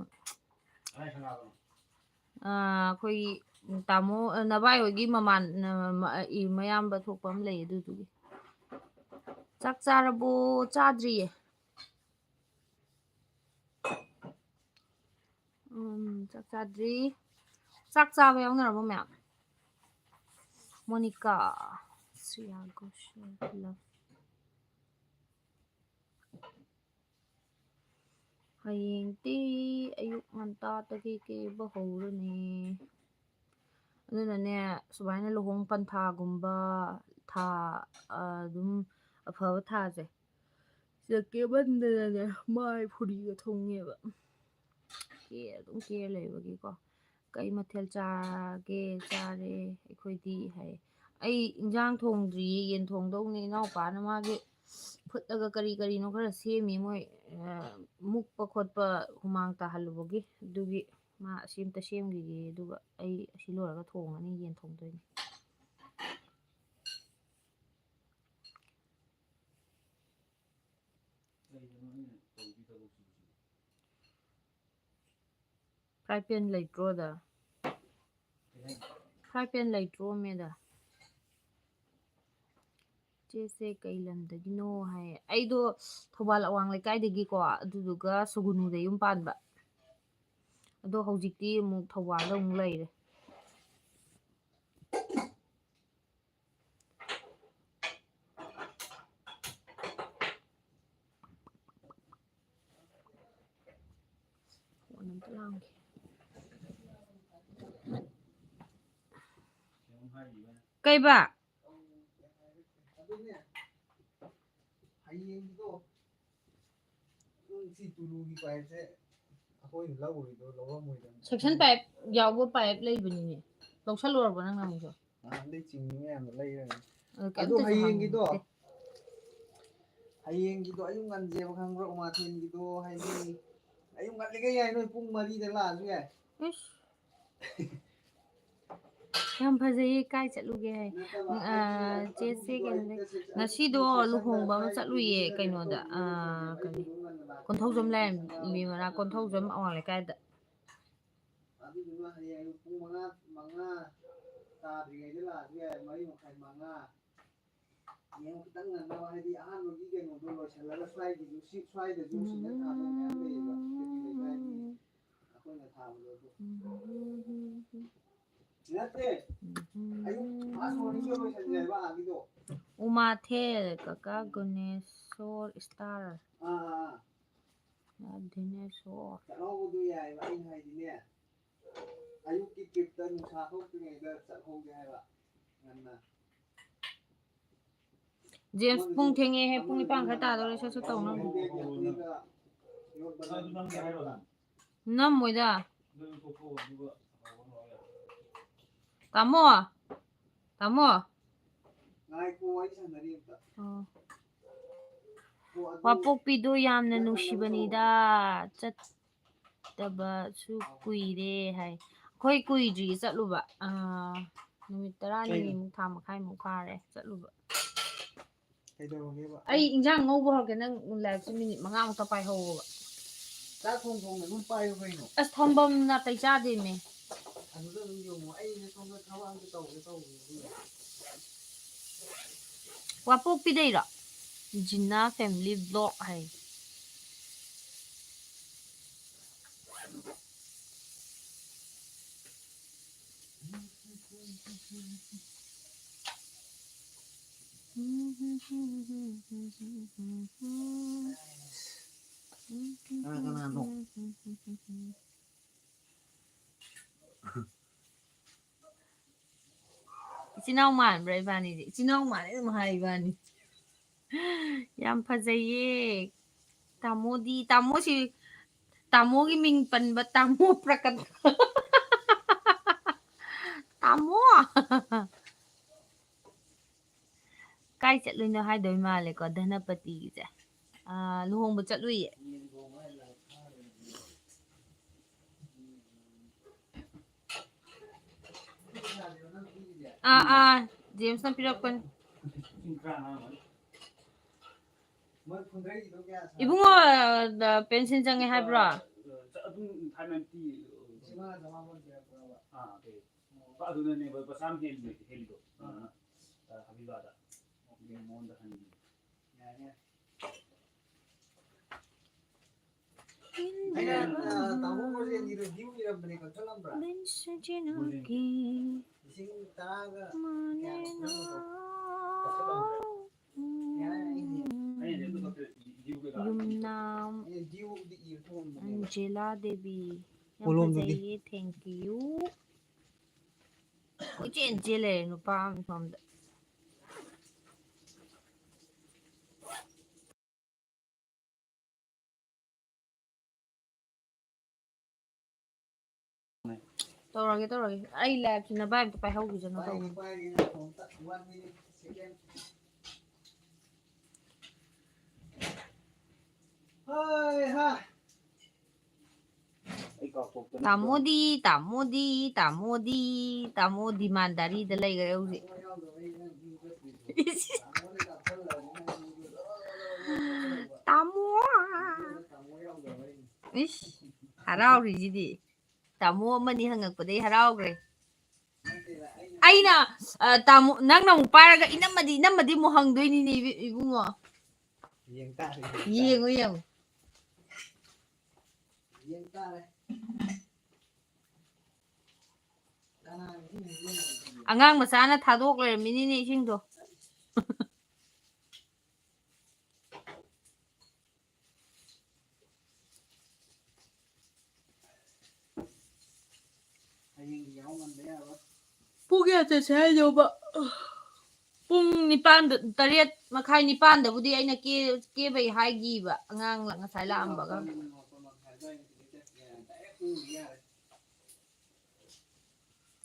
ꯑꯩꯈꯣꯏꯒꯤ ꯇꯥꯃꯣ ꯅꯕꯥꯏ ꯍꯣꯏꯒꯤ ꯃꯌꯥꯝꯕ ꯊꯣꯛꯄ ꯑꯃ ꯂꯩ ꯑꯗꯨꯗꯨꯒꯤ ꯆꯥꯛ ꯆꯥꯔꯕꯣ ꯆꯥꯗ꯭ꯔꯤꯌꯦ ꯆꯥꯛ ꯆꯥꯗ꯭ꯔꯤ ꯆꯥꯛ ꯆꯥꯕ ꯌꯥꯎꯅꯔꯕꯣ ꯃꯌꯥꯝ ꯃꯣꯅꯤꯀꯥ ꯁ꯭ꯔꯤꯌꯥ ꯘꯣꯁꯜ ꯍꯌꯦꯡꯗꯤ ꯑꯌꯨꯛ ꯉꯟꯇꯥꯗꯒꯤ ꯀꯦꯕ ꯍꯧꯔꯅꯤ ꯑꯗꯨꯅꯅꯦ ꯁꯨꯃꯥꯏꯅ ꯂꯨꯍꯣꯡ ꯄꯟꯊꯥꯒꯨꯝꯕ ꯊꯥ ꯑꯗꯨꯝ ꯑꯐꯕ ꯊꯥꯁꯦ ꯁꯤꯗ ꯀꯦꯃꯟꯗꯅꯅꯦ ꯃꯥꯏ ꯐꯨꯔꯤꯒ ꯊꯨꯡꯉꯦꯕ ꯑꯗꯨꯝ ꯀꯦꯔ ꯂꯩꯕꯒꯤꯀꯣ ꯀꯩ ꯃꯊꯦꯜ ꯆꯥꯒꯦ ꯆꯥꯔꯦ ꯑꯩꯈꯣꯏꯗꯤ ꯍꯥꯏ ꯑꯩ ꯏꯟꯖꯥꯡ ꯊꯣꯡꯗ꯭ꯔꯤꯌꯦ ꯌꯦꯟ ꯊꯣꯡꯗꯧꯅꯤ ꯏꯅꯥꯎꯄꯥꯅ ꯃꯥꯒꯤ ꯐꯨꯠꯂꯒ ꯀꯔꯤ ꯀꯔꯤꯅꯣ ꯈꯔ ꯁꯦꯝꯃꯤ ꯃꯣꯏ ꯃꯨꯛꯄ ꯈꯣꯠꯄ ꯍꯨꯃꯥꯡ ꯇꯥꯍꯜꯂꯨꯕꯒꯤ ꯑꯗꯨꯒꯤ ꯃꯥ ꯑꯁꯤ ꯑꯃꯇ ꯁꯦꯝꯈꯤꯒꯦ ꯑꯗꯨꯒ ꯑꯩ ꯑꯁꯤ ꯂꯣꯏꯔꯒ ꯊꯣꯡꯉꯅꯤ ꯌꯦꯟ ꯊꯣꯡꯗꯣꯏꯅꯤ ꯐ꯭ꯔꯥꯏ ꯄꯦꯟ ꯂꯩꯇ꯭ꯔꯣꯗ ꯐ꯭ꯔꯥꯏ ꯄꯦꯟ ꯂꯩꯇ꯭ꯔꯣ ꯃꯦꯗ ꯆꯦꯁꯦ ꯀꯩ ꯂꯝꯗꯒꯤꯅꯣ ꯍꯥꯏ ꯑꯩꯗꯣ ꯊꯧꯕꯥꯜ ꯑꯋꯥꯡ ꯂꯩꯀꯥꯏꯗꯒꯤꯀꯣ ꯑꯗꯨꯗꯨꯒ ꯁꯨꯒꯨꯅꯨꯗ ꯌꯨꯝ ꯄꯥꯟꯕ ꯑꯗꯣ ꯍꯧꯖꯤꯛꯇꯤ ꯑꯃꯨꯛ ꯊꯧꯕꯥꯜꯗ ꯑꯃꯨꯛ ꯂꯩꯔꯦ ꯀꯩꯕ ꯍꯌꯦꯡꯒꯤꯗꯣ ꯁꯤ ꯇꯨꯂꯨꯒꯤ ꯄꯥꯏꯞꯁꯦ ꯑꯩꯈꯣꯏꯅ ꯂꯧꯔꯤꯗꯣ ꯂꯧꯔꯝꯃꯣꯏꯗꯕꯅꯤ ꯁꯦꯛꯁꯟ ꯄꯥꯏꯞ ꯌꯥꯎꯕ ꯄꯥꯏꯞ ꯂꯩꯕꯅꯤꯅꯦ ꯂꯧꯁꯜꯂꯨꯔꯕꯣ ꯅꯪ ꯑꯃꯨꯛꯁꯨ ꯅꯍꯥꯟꯗꯩ ꯆꯤꯡꯉꯤ ꯃꯌꯥꯝꯗꯣ ꯂꯩꯔꯒꯅꯤ ꯑꯗꯣ ꯀꯩꯝꯇꯁꯨ ꯍꯌꯦꯡꯒꯤꯗꯣ ꯍꯪꯗꯦ ꯑꯌꯨꯛ ꯉꯟꯖꯦꯕ ꯈꯪꯕ꯭ꯔꯥ ꯎꯃꯥꯊꯦꯟꯒꯤꯗꯣ ꯍꯥꯏꯗꯤ ꯑꯌꯨꯛ ꯉꯜꯂꯤꯒꯩ ꯌꯥꯏ ꯅꯣꯏ ꯄꯨꯡ 4ꯗ ꯂꯥꯛꯑꯁꯨ ꯌꯥꯏ ꯏꯁ ꯌꯥꯝ ꯐꯖꯩꯌꯦ ꯀꯥꯏ ꯆꯠꯂꯨꯒꯦ ꯍꯥꯏ ꯅꯠꯇꯕ ꯍꯥꯏꯗꯤ ꯆꯦꯁꯦ ꯑꯗꯨꯒꯤꯗꯣ ꯀꯩꯅꯣꯗꯩ ꯑꯌꯨꯛꯇ ꯉꯁꯤꯗꯣ ꯁꯦꯛꯁꯟꯗ ꯂꯨꯍꯣꯡꯕ ꯑꯃ ꯁ꯭ꯋꯥꯏꯒꯤ ꯆꯠꯂꯨꯏꯌꯦ ꯃꯤꯅ ꯀꯩꯅꯣ ꯀꯩꯅꯣꯗ ꯇꯧꯕꯗꯣ ꯂꯣꯏꯁꯤꯜꯂꯦꯕ ꯀꯔꯤ ꯑꯩꯕꯨꯗꯣ ꯉꯟꯅ ꯂꯥꯛꯀꯅꯤ ꯀꯣꯟꯊꯧꯖꯝ ꯍꯌꯦꯡꯒꯤ ꯁꯪꯒꯥꯕ ꯂꯥꯏꯔꯦꯝꯕꯤ ꯃꯅꯥꯛ ꯀꯣꯟꯊꯧꯖꯝ ꯑꯋꯥꯡ ꯂꯩꯀꯥꯏꯗ ꯑꯗꯨꯗꯨꯅ ꯍꯌꯦꯡ ꯑꯌꯨꯛ ꯄꯨꯡ 5 ꯇꯥꯗ꯭ꯔꯤꯉꯩꯗ ꯂꯥꯛꯑꯁꯨ ꯌꯥꯏ 4:30 ꯌꯦꯡꯉꯣ ꯈꯤꯇꯪ ꯉꯟꯅꯕ ꯍꯥꯏꯗꯤ ꯑꯍꯥꯟꯕꯒꯤ ꯀꯩꯅꯣꯗꯣ ꯂꯣꯏꯁꯤꯜꯂꯒ ꯁ꯭ꯋꯥꯏꯗꯁꯨ ꯁꯤꯃꯦꯟ ꯊꯥꯗꯧ ꯃꯌꯥꯝ ꯂꯩꯌꯦꯕ ꯀꯦꯄꯤ ꯂꯩꯀꯥꯏꯒꯤ ꯑꯩꯈꯣꯏꯅ ꯊꯥꯕꯗꯣ ꯅꯠꯇꯦ ꯑꯌꯨꯛ ꯐꯥꯔꯁ ꯃꯣꯔꯅꯤꯡꯗ ꯂꯣꯏꯁꯟꯁꯦ ꯍꯥꯏꯕ ꯑꯥꯒꯤꯗꯣ ꯎꯃꯥꯊꯦꯜ ꯀꯀꯥ ꯒꯨꯅꯦꯁꯣꯔ ꯏꯁꯇꯥꯔ ꯑꯥ ꯗꯤꯅꯦꯁꯣꯔ ꯆꯠꯍꯧꯕꯗꯣ ꯌꯥꯏꯕ ꯑꯩꯅ ꯍꯥꯏꯗꯤꯅꯦ ꯑꯌꯨꯛꯀꯤ ꯇ꯭ꯔꯤꯞꯇ ꯅꯨꯡꯁꯥ ꯊꯣꯛꯇ꯭ꯔꯤꯉꯩꯗ ꯆꯠꯍꯧꯒꯦ ꯍꯥꯏꯕ ꯉꯟꯅ ꯖꯦꯝꯁ ꯑꯃꯗꯨꯁꯨ ꯄꯨꯡ ꯊꯦꯡꯉꯦꯍꯦ ꯄꯨꯡ 9 ꯑꯃꯗꯨꯁꯨ ꯈꯔ ꯉꯟꯅ ꯇꯥꯗꯧꯔꯦ ꯁꯠ ꯂꯥꯛꯑꯣ ꯁꯠ ꯍꯥꯏꯕ ꯇꯧꯅꯕ ꯍꯥꯏꯔꯣ ꯅꯝꯃꯣꯏꯗ ꯇꯥꯃꯣ ꯇꯥꯃꯣ ꯉꯥꯏꯈꯣ ꯋꯥꯔꯤ ꯁꯥꯟꯅꯔꯤ ꯑꯝꯇ ꯑꯣ ꯍꯣ ꯑꯗꯨ ꯋꯥꯄꯣꯛꯄꯤꯗꯣ ꯌꯥꯝꯅ ꯈꯤꯇꯪ ꯉꯟꯅꯕ ꯅꯨꯡꯁꯤꯕꯅꯤꯗ ꯇꯧꯔꯛꯑꯣ ꯆꯠꯇꯕꯁꯨ ꯀꯨꯏꯔꯦ ꯍꯥꯏ ꯑꯩꯈꯣꯏ ꯀꯨꯏꯗ꯭ꯔꯤ ꯆꯠꯂꯨꯕ ꯅꯨꯃꯤꯠ 10ꯅꯤꯃꯨꯛ ꯊꯥ ꯃꯈꯥꯏꯃꯨꯛ ꯐꯥꯔꯦ ꯆꯠꯂꯨꯕ ꯀꯩꯗꯧꯔꯒꯦꯕ ꯑꯩ ꯏꯟꯖꯥꯡ ꯉꯧꯕ ꯍꯧꯔꯛꯀꯦ ꯅꯪ ꯂꯥꯏꯔꯤꯛꯁꯦ ꯃꯤꯅꯤꯠ 5ꯃꯨꯛꯇ ꯄꯥꯏꯍꯧꯋꯣꯕ ꯆꯥꯛ ꯊꯣꯡ ꯑꯗꯨꯝ ꯄꯥꯏꯌꯨ ꯀꯩꯅꯣ ꯑꯁ ꯊꯝꯕꯝ ꯅꯥꯇꯩ ꯆꯥꯗꯦꯃꯦ ꯑꯗꯨꯗ ꯑꯗꯨꯝ ꯌꯦꯡꯉꯣ ꯑꯩꯅ ꯁꯣꯝꯗ ꯊꯕꯛ ꯑꯝꯇ ꯇꯧꯒꯦ ꯇꯧꯕꯅꯤ ꯋꯥꯄꯣꯛꯄꯤꯗꯩꯔꯣ ꯖꯤꯅꯥ ꯐꯦꯃꯤꯂꯤ ꯕ꯭ꯂꯣꯛ ꯍꯥꯏ ꯀꯅꯥ ꯀꯅꯥꯅꯣ ꯏꯆꯤꯟ ꯏꯅꯥꯎ ꯃꯥꯟꯕ꯭ꯔꯥ ꯏꯕꯥꯅꯤꯗꯤ ꯏꯆꯤꯟ ꯏꯅꯥꯎ ꯃꯥꯜꯂꯦ ꯑꯗꯨꯝ ꯍꯥꯏ ꯏꯕꯥꯅꯤ ꯌꯥꯝ ꯐꯖꯩꯌꯦ तामोसी तामो की मिंग पनबा तामो प्रकट तामो काय चलुइनो हाइदोइ माले को धनपति गिसे लुहोंग चलुइ जेम्स ना पिरकपन इबुंगो पेंशन चंगे हाइब्रा तामो मोजे रिव्यू इरबने का चलम्ब्रा इसिंग तागा Yumnam Angela Devi thank you Angela nupa famda Tawrage ai lab sina vibe to pai hau gi jano taw Tamodi mandari da lay gare uzi Tamo Ish harau ri jidi Tamo mani hangakpadai haraugre aina tamo nangna mu paraga inamadi mo hangdoini ni ibungo yengo angang masana thadok lermini ni isingdo Pugia te sai do ba pung nipan tariat makai nipan da budi aina ke bai haigi ba angang la ngasai la amba ga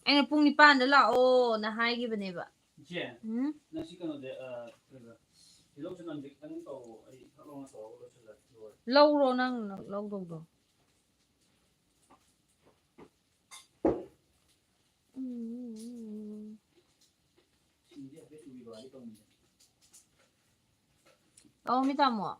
aina pung nipan da la o na haigi bane ba je na si kano de lâu rồi nang lâu rồi mi tamo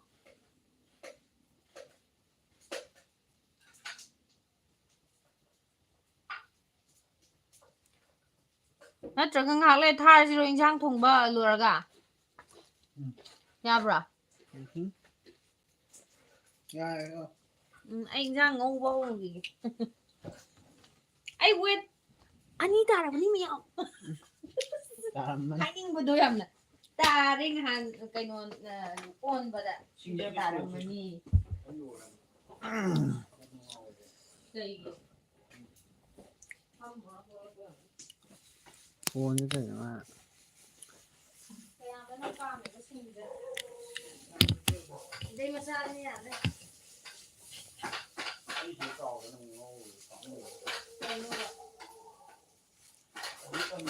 nattraga ngak le thar siro insang thongba luraga yabra anh insang ngauba hongi ai wait ani tarabani mi yaw hainingbodo yamna taring han kaino on bada taramani phone như thế mà đây mà sao như này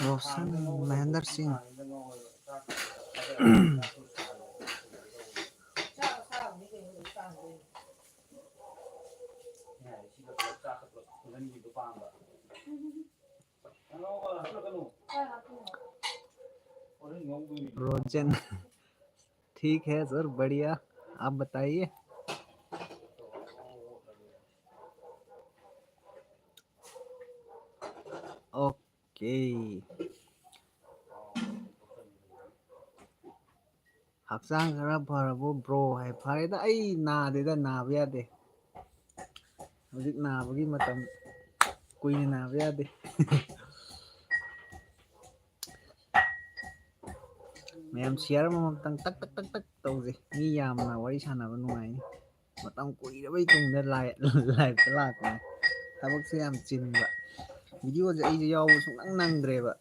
रोशन महेंद्र सिंह रोजन ठीक है sir बढ़िया आप बताइए okay हक्चांग खरा फरबो bro है फरेदा आई नादेदा नाबा यादे हजिक नाबगी मतम कुइना नाबा यादे मैम शेयर ममतंग तक तक तक तक तौजे मी यामना वरी सानाबा नुंगाई मतम कुइरबै तुंगदा लाइव लाको थबक से याम चिनबा वीडियो जे आई याव सुंग नंगद्रेबा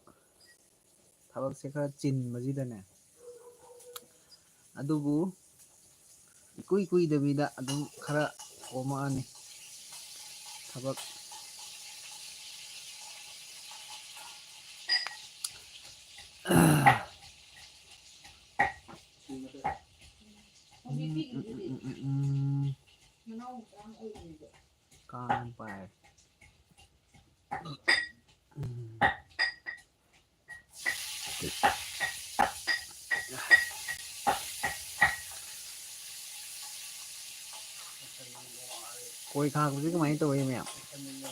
थबक से खरा चिनबजिदने अदुबु ꯏꯀꯨꯏ ꯀꯨꯏꯗꯕꯤꯗ ꯑꯗꯨꯝ ꯈꯔ ꯀꯣꯝꯃꯛꯑꯅꯤ ꯊꯕꯛ. ꯀꯥꯡ ꯄꯥꯏ. ꯀꯣꯏ ꯈꯥꯡꯕꯁꯤ ꯀꯃꯥꯏꯅ ꯇꯧꯋꯤ ꯃꯌꯥꯝ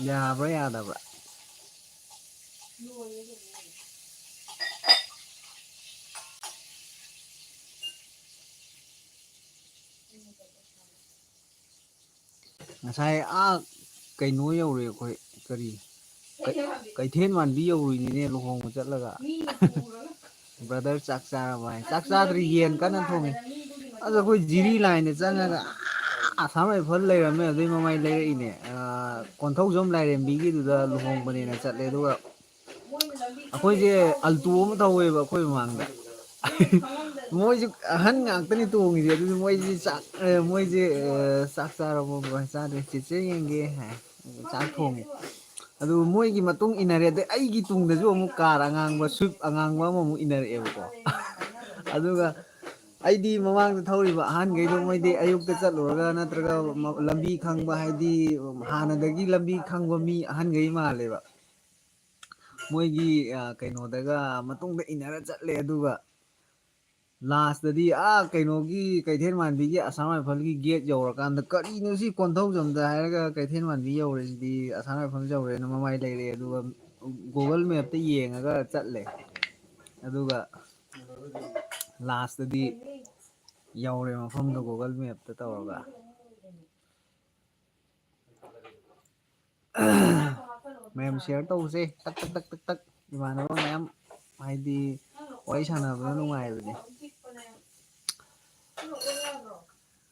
ꯌꯥꯕ꯭ꯔꯥ ꯌꯥꯗꯕ꯭ꯔꯥ? ꯉꯁꯥꯏ ꯀꯩꯅꯣ ꯌꯧꯔꯦ ꯑꯩꯈꯣꯏ ꯀꯔꯤ ꯀꯩꯊꯦꯜ ꯃꯥꯟꯕꯤ ꯌꯧꯔꯨꯏꯅꯤꯅꯦ ꯂꯨꯍꯣꯡꯕ ꯆꯠꯂꯒ. ꯕ꯭ꯔꯗꯔ ꯆꯥꯛ ꯆꯥꯔꯕ ꯍꯥꯏ ꯆꯥꯛ ꯆꯥꯗ꯭ꯔꯤ ꯌꯦꯟ ꯀꯟꯅ ꯊꯣꯡꯉꯤ. ꯑꯗ ꯑꯩꯈꯣꯏ ꯖꯤꯔꯤ ꯂꯥꯏꯟꯗ ꯆꯪꯉꯒ ꯑꯁꯥꯝ ꯔꯥꯏꯐꯜ ꯂꯩꯔꯝꯃꯦ ꯑꯗꯨꯏ ꯃꯃꯥꯏ ꯂꯩꯔꯛꯏꯅꯦ. ꯀꯣꯟꯊꯧꯖꯝ ꯂꯥꯏꯔꯦꯝꯕꯤꯒꯤꯗꯨꯗ ꯂꯨꯍꯣꯡꯕꯅꯦꯅ ꯆꯠꯂꯦ ꯑꯗꯨꯒ ꯑꯩꯈꯣꯏꯁꯦ ꯑꯜꯇꯣ ꯑꯃ ꯊꯧꯋꯦꯕ ꯑꯩꯈꯣꯏ ꯃꯃꯥꯡꯗ. ꯃꯣꯏꯁꯨ ꯑꯍꯟ ꯉꯥꯛꯇꯅꯤ ꯇꯣꯡꯉꯤꯁꯦ ꯑꯗꯨꯁꯨ ꯃꯣꯏꯁꯦ ꯆꯥꯛ ꯆꯥꯔꯕꯣ ꯆꯥꯗ꯭ꯔꯤ ꯆꯦꯆꯦ ꯌꯦꯡꯒꯦ ꯍꯥꯏ ꯆꯥꯛ ꯊꯣꯡꯉꯦ. ꯑꯗꯨ ꯃꯣꯏꯒꯤ ꯃꯇꯨꯡ ꯏꯟꯅꯔꯦ ꯑꯗꯩ ꯑꯩꯒꯤ ꯇꯨꯡꯗꯁꯨ ꯑꯃꯨꯛ ꯀꯥꯔ ꯑꯉꯥꯡꯕ ꯁ꯭ꯋꯤꯐ ꯑꯉꯥꯡꯕ ꯑꯃꯃꯨꯛ ꯏꯟꯅꯔꯛꯑꯦꯕꯀꯣ. ꯑꯗꯨꯒ ꯑꯩꯗꯤ ꯃꯃꯥꯡꯗ ꯊꯧꯔꯤꯕ ꯑꯍꯟꯈꯩꯗꯣ ꯃꯣꯏꯗꯤ ꯑꯌꯨꯛꯇ ꯆꯠꯂꯨꯔꯒ ꯅꯠꯇ꯭ꯔꯒ ꯂꯝꯕꯤ ꯈꯪꯕ ꯍꯥꯏꯗꯤ ꯍꯥꯟꯅꯗꯒꯤ ꯂꯝꯕꯤ ꯈꯪꯕ ꯃꯤ ꯑꯍꯟꯈꯩ ꯃꯥꯜꯂꯦꯕ. ꯃꯣꯏꯒꯤ ꯀꯩꯅꯣꯗꯒ ꯃꯇꯨꯡꯗ ꯏꯟꯅꯔ ꯆꯠꯂꯦ ꯑꯗꯨꯒ ꯂꯥꯁꯇꯗꯤ ꯀꯩꯅꯣꯒꯤ ꯀꯩꯊꯦꯜ ꯃꯥꯟꯕꯤꯒꯤ ꯑꯁꯥꯝ ꯔꯥꯏꯐꯜꯒꯤ ꯒꯦꯠ ꯌꯧꯔꯀꯥꯟꯗ ꯀꯔꯤꯅꯣ ꯁꯤ ꯀꯣꯟꯊꯧꯖꯝꯗ ꯍꯥꯏꯔꯒ ꯀꯩꯊꯦꯜ ꯃꯥꯟꯕꯤ ꯌꯧꯔꯦꯁꯤꯗꯤ ꯑꯁꯥꯝ ꯔꯥꯏꯐꯜ ꯌꯧꯔꯦꯅ ꯃꯃꯥꯏ ꯂꯩꯔꯛꯑꯦ ꯑꯗꯨꯒ ꯒꯨꯒꯜ ꯃꯦꯞꯇ ꯌꯦꯡꯉꯒ ꯆꯠꯂꯦ ꯑꯗꯨꯒ ꯂꯥꯁꯇꯗꯤ ꯌꯧꯔꯦ ꯃꯐꯝꯗꯣ ꯒꯨꯒꯜ ꯃꯦꯞꯇ ꯇꯧꯔꯒ. ꯃꯌꯥꯝ ꯁꯤꯌꯥꯔ ꯇꯧꯁꯦ ꯇꯛ ꯇꯛ ꯇꯛ ꯇꯛ ꯇꯛ ꯏꯃꯥꯟꯅꯕ ꯃꯌꯥꯝ ꯍꯥꯏꯗꯤ ꯋꯥꯔꯤ ꯁꯥꯟꯅꯕꯗ ꯅꯨꯡꯉꯥꯏꯕꯅꯦ.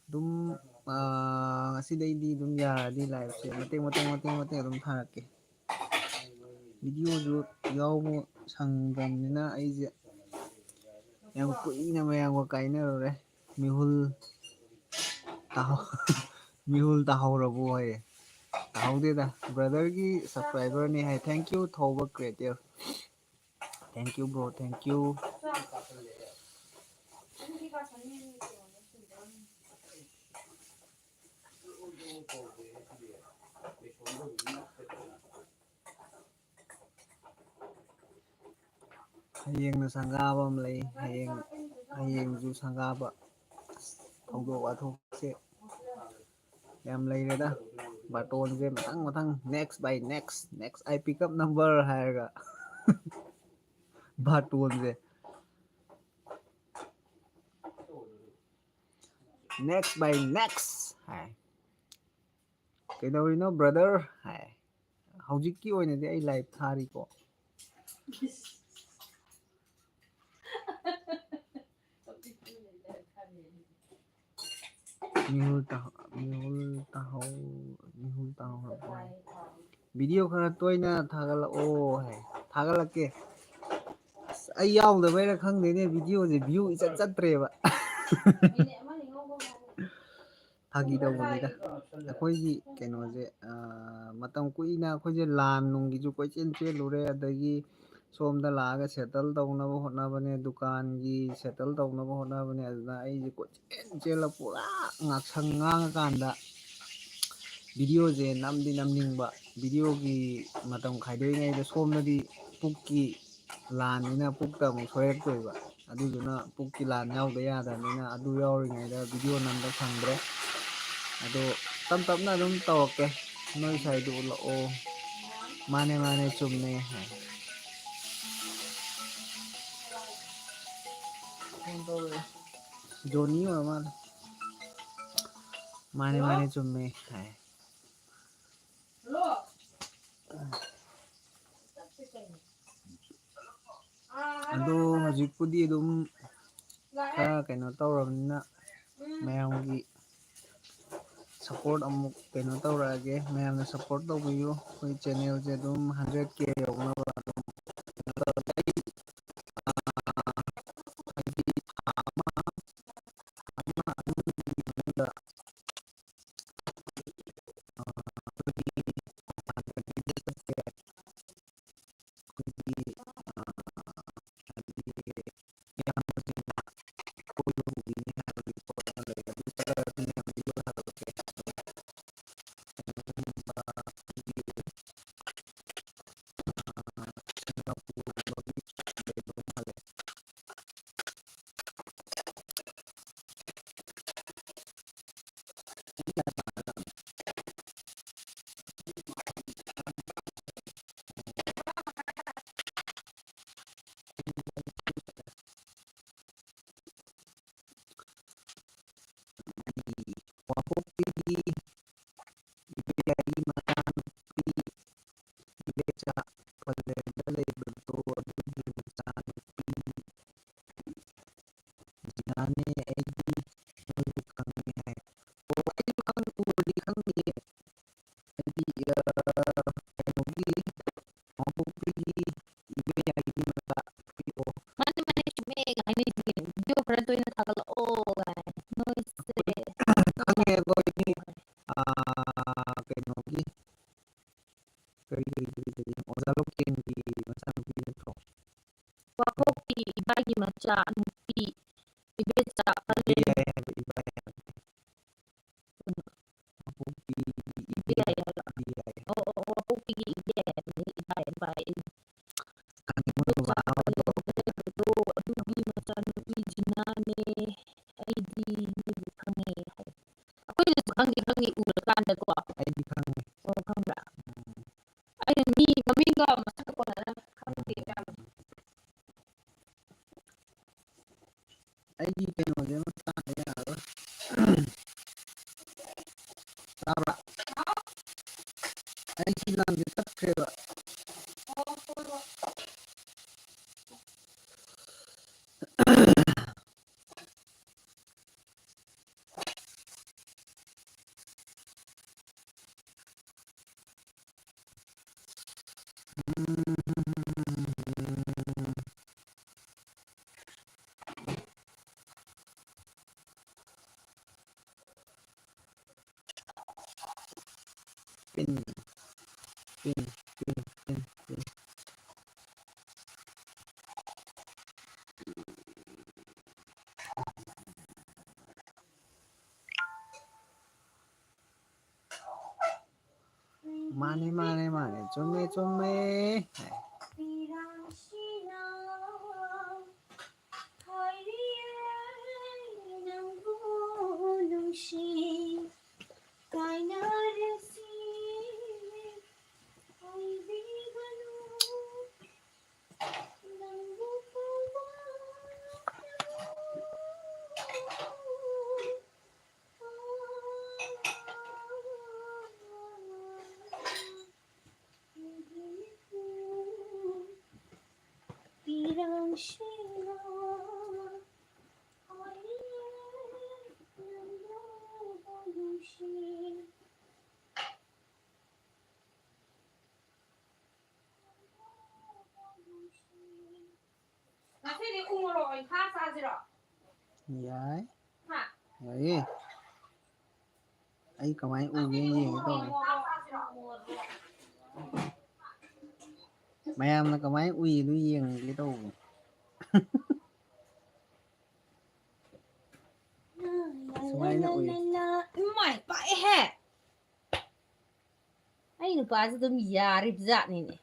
ꯑꯗꯨꯝ ꯉꯁꯤꯗꯩꯗꯤ ꯑꯗꯨꯝ ꯌꯥꯔꯗꯤ ꯂꯥꯏꯐꯁꯦ ꯃꯇꯦꯛ ꯃꯇꯦꯛ ꯑꯗꯨꯝ ꯊꯥꯔꯛꯀꯦ. ꯚꯤꯗꯤꯑꯣꯁꯨ ꯌꯥꯎꯕ ꯁꯪꯗ꯭ꯔꯕꯅꯤꯅ ꯑꯩꯁꯦ ꯌꯥꯝ ꯀꯨꯏꯅ ꯃꯌꯥꯝꯒ ꯀꯥꯏꯅꯔꯨꯔꯦ. ꯃꯤꯍꯨꯜ ꯇꯥꯍꯧꯔꯕꯣ ꯍꯥꯏꯌꯦ. ꯇꯥꯍꯧꯗꯦꯗ ꯕ꯭ꯔꯗꯔꯒꯤ ꯁꯕꯁꯀ꯭ꯔꯥꯏꯕꯔꯅꯤ ꯍꯥꯏ. ꯊꯦꯡꯀ꯭ꯌꯨ ꯊꯧꯕ ꯀ꯭ꯔꯤꯌꯦꯇꯤꯞ. Thank you bro thank you. ꯍꯌꯦꯡꯅ ꯁꯪꯒꯥꯕ ꯑꯃ ꯂꯩ. ꯍꯌꯦꯡꯁꯨ ꯁꯪꯒꯥꯕ. ꯊꯧꯗꯣꯛ ꯋꯥꯊꯣꯛꯁꯦ ꯌꯥꯝ ꯂꯩꯔꯦꯗ. ꯕꯥꯔꯇꯣꯟꯁꯦ ꯃꯊꯪ ꯅꯦꯛꯁ ꯕꯥꯏ ꯅꯦꯛꯁ ꯑꯥꯏ ꯄꯤꯛ ꯑꯞ ꯅꯝꯕꯔ ꯍꯥꯏꯔꯒ ꯕꯥꯔꯇꯣꯟꯁꯦ ꯅꯦꯛꯁ ꯕꯥꯏ ꯅꯦꯛꯁ ꯍꯥꯏ. ꯀꯩꯗꯧꯔꯤꯅꯣ ꯕ꯭ꯔꯗꯔ ꯍꯥꯏ. ꯍꯧꯖꯤꯛꯀꯤ ꯑꯣꯏꯅꯗꯤ ꯑꯩ ꯂꯥꯏꯚ ꯊꯥꯔꯤꯀꯣ. ꯃꯤꯍꯨꯜ ꯇꯥꯍꯧꯔꯕꯣ ꯍꯥꯏ. ꯚꯤꯗꯤꯑꯣ ꯈꯔ ꯇꯣꯏꯅ ꯊꯥꯒꯠꯂꯛꯑꯣ ꯍꯥꯏ. ꯊꯥꯒꯠꯂꯛꯀꯦ. ꯑꯁ ꯑꯩ ꯌꯥꯎꯗꯕꯩꯔꯥ ꯈꯪꯗꯦꯅꯦ ꯚꯤꯗꯤꯑꯣꯁꯦ ꯚ꯭ꯌꯨ ꯏꯆꯠ ꯆꯠꯇ꯭ꯔꯦꯕ. ꯐꯥꯒꯤ ꯇꯧꯕꯅꯤꯗ ꯑꯩꯈꯣꯏꯒꯤ ꯀꯩꯅꯣꯁꯦ ꯃꯇꯝ ꯀꯨꯏꯅ ꯑꯩꯈꯣꯏꯁꯦ ꯂꯥꯟ ꯅꯨꯡꯒꯤꯁꯨ ꯀꯣꯏꯆꯦꯜ ꯆꯦꯜꯂꯨꯔꯦ. ꯑꯗꯒꯤ ꯁꯣꯝꯗ ꯂꯥꯛꯑꯒ ꯁꯦꯇꯜ ꯇꯧꯅꯕ ꯍꯣꯠꯅꯕꯅꯦ. ꯗꯨꯀꯥꯟꯒꯤ ꯁꯦꯇꯜ ꯇꯧꯅꯕ ꯍꯣꯠꯅꯕꯅꯦ. ꯑꯗꯨꯅ ꯑꯩꯁꯦ ꯀꯣꯏꯆꯦꯜ ꯆꯦꯜꯂ ꯄꯨꯔꯥ ꯉꯥꯛꯁꯪ ꯉꯥꯡꯉꯀꯥꯟꯗ ꯚꯤꯗꯤꯑꯣꯁꯦ ꯅꯝꯗꯤ ꯅꯝꯅꯤꯡꯕ. ꯚꯤꯗꯤꯑꯣꯒꯤ ꯃꯇꯝ ꯈꯥꯏꯗꯣꯛꯏꯉꯩꯗ ꯁꯣꯝꯗꯗꯤ ꯄꯨꯛꯀꯤ ꯂꯥꯟꯅꯤꯅ ꯄꯨꯛꯇ ꯑꯃꯨꯛ ꯁꯣꯏꯔꯛꯇꯣꯏꯕ. ꯑꯗꯨꯗꯨꯅ ꯄꯨꯛꯀꯤ ꯂꯥꯟ ꯌꯥꯎꯗ ꯌꯥꯗꯕꯅꯤꯅ ꯑꯗꯨ ꯌꯥꯎꯔꯤꯉꯩꯗ ꯚꯤꯗꯤꯑꯣ ꯅꯝꯕ ꯐꯪꯗ꯭ꯔꯦ. ꯑꯗꯣ ꯇꯞ ꯇꯞꯅ ꯑꯗꯨꯝ ꯇꯧꯔꯛꯀꯦ. ꯅꯣꯏ ꯁꯥꯏꯗꯨ ꯎꯠꯂꯛꯑꯣ. ꯃꯥꯅꯦ ꯆꯨꯝꯃꯦ ꯍꯥꯏ. ꯖꯣꯅꯤ ꯑꯣꯏꯔ ꯃꯥꯜꯂꯦ. ꯃꯥꯅꯦ ꯆꯨꯝꯃꯦ ꯍꯥꯏ. ꯑꯗꯣ ꯍꯧꯖꯤꯛꯄꯨꯗꯤ ꯑꯗꯨꯝ ꯈꯔ ꯀꯩꯅꯣ ꯇꯧꯔꯕꯅꯤꯅ ꯃꯌꯥꯝꯒꯤ ꯁꯞꯄꯣꯔꯠ ꯑꯃꯨꯛ ꯀꯩꯅꯣ ꯇꯧꯔꯛꯑꯒꯦ. ꯃꯌꯥꯝꯅ ꯁꯞꯄꯣꯔꯠ ꯇꯧꯕꯤꯌꯨ. ꯑꯩꯈꯣꯏ ꯆꯦꯅꯦꯜꯁꯦ ꯑꯗꯨꯝ 100K ꯌꯧꯅꯕ ꯑꯗꯨꯝ ꯀꯥꯏꯅ ꯚꯤꯗꯤꯑꯣ ꯈꯔ ꯇꯣꯏꯅ ꯊꯥꯒꯠꯂꯛꯑꯣ ꯀꯥꯏ ꯅꯣꯏꯁꯦ ꯈꯪꯉꯦ ꯑꯩꯈꯣꯏꯒꯤ ꯀꯩꯅꯣꯒꯤ ꯀꯔꯤ ꯑꯣꯖꯥ ꯂꯣꯀꯦꯟꯒꯤ ꯃꯆꯥꯅꯨꯄꯤ ꯅꯠꯇ꯭ꯔꯣ ꯋꯥꯀꯣꯛꯀꯤ ꯏꯕꯥꯏꯒꯤ ꯃꯆꯥ ꯅꯨꯄꯤ ꯏꯕꯦꯆꯥ ꯏꯕꯦꯌꯥꯏ ꯍꯥꯏꯕ ꯏꯕꯥꯏ ꯍꯥꯏꯕ ꯃꯄꯣꯛꯄꯤ ꯏꯕꯦꯌꯥꯏ ꯍꯥꯏꯕ ꯏꯕꯦꯌꯥꯏ ꯋꯥꯀꯣꯛꯄꯤꯒꯤ ꯏꯕꯥꯏ ꯈꯪꯉꯦ ꯃꯣꯏ ꯕꯕꯥꯗꯣ ꯑꯗꯨꯒꯤ ꯃꯆꯥꯅꯨꯄꯤꯁꯤꯅꯅꯦ ꯑꯩꯗꯤ ꯅꯣꯏꯕꯨ ꯈꯪꯉꯦ ꯑꯩꯈꯣꯏꯅꯁꯨ ꯈꯪꯉꯤ ꯎꯔꯀꯥꯟꯗꯀꯣ ꯑꯩꯗꯤ ꯈꯪꯉꯦ ꯑꯣ ꯈꯪꯕ꯭ꯔꯥ ꯑꯩꯅ ꯃꯤ ꯃꯃꯤꯡꯒ ꯃꯁꯛ ꯀꯣꯟꯅꯅ ꯈꯪꯗꯦ ꯑꯩꯒꯤ ꯀꯩꯅꯣꯁꯦ ꯑꯃ ꯇꯥꯟꯕ ꯌꯥꯔꯔꯣꯏ ꯇꯥꯕ꯭ꯔꯥ ꯑꯩꯒꯤ ꯂꯥꯡꯁꯦ ꯇꯠꯈ꯭ꯔꯦꯕ ꯄꯤꯟ ꯄꯤꯟ ꯄꯤꯟ ꯄꯤꯟ ꯄꯤꯟ ꯃꯥꯅꯦ ꯃꯥꯅꯦ ꯃꯥꯅꯦ ꯆꯨꯝꯃꯦ ꯆꯨꯝꯃꯦ ꯉꯁꯤꯗꯤ ꯎ ꯃꯣꯔꯣꯛ ꯑꯣꯏꯅ ꯊꯥ ꯆꯥꯁꯤꯔꯣ ꯌꯥꯏ ꯍꯥ ꯌꯥꯏꯌꯦ ꯑꯩ ꯀꯃꯥꯏꯅ ꯎꯒꯦ ꯌꯦꯡꯒꯦ ꯇꯧꯅꯤ ꯃꯌꯥꯝꯅ ꯀꯃꯥꯏꯅ ꯎꯏꯗꯣ ꯌꯦꯡꯒꯦ ꯇꯧꯕꯅꯤ ꯁꯨꯃꯥꯏꯅ ꯎꯏ ꯏꯃꯥꯏ ꯄꯥꯛꯑꯦꯍꯦ ꯑꯩ ꯅꯨꯄꯥꯁꯦ ꯑꯗꯨꯝ ꯌꯥꯔꯤꯕ ꯖꯥꯠꯅꯤꯅꯦ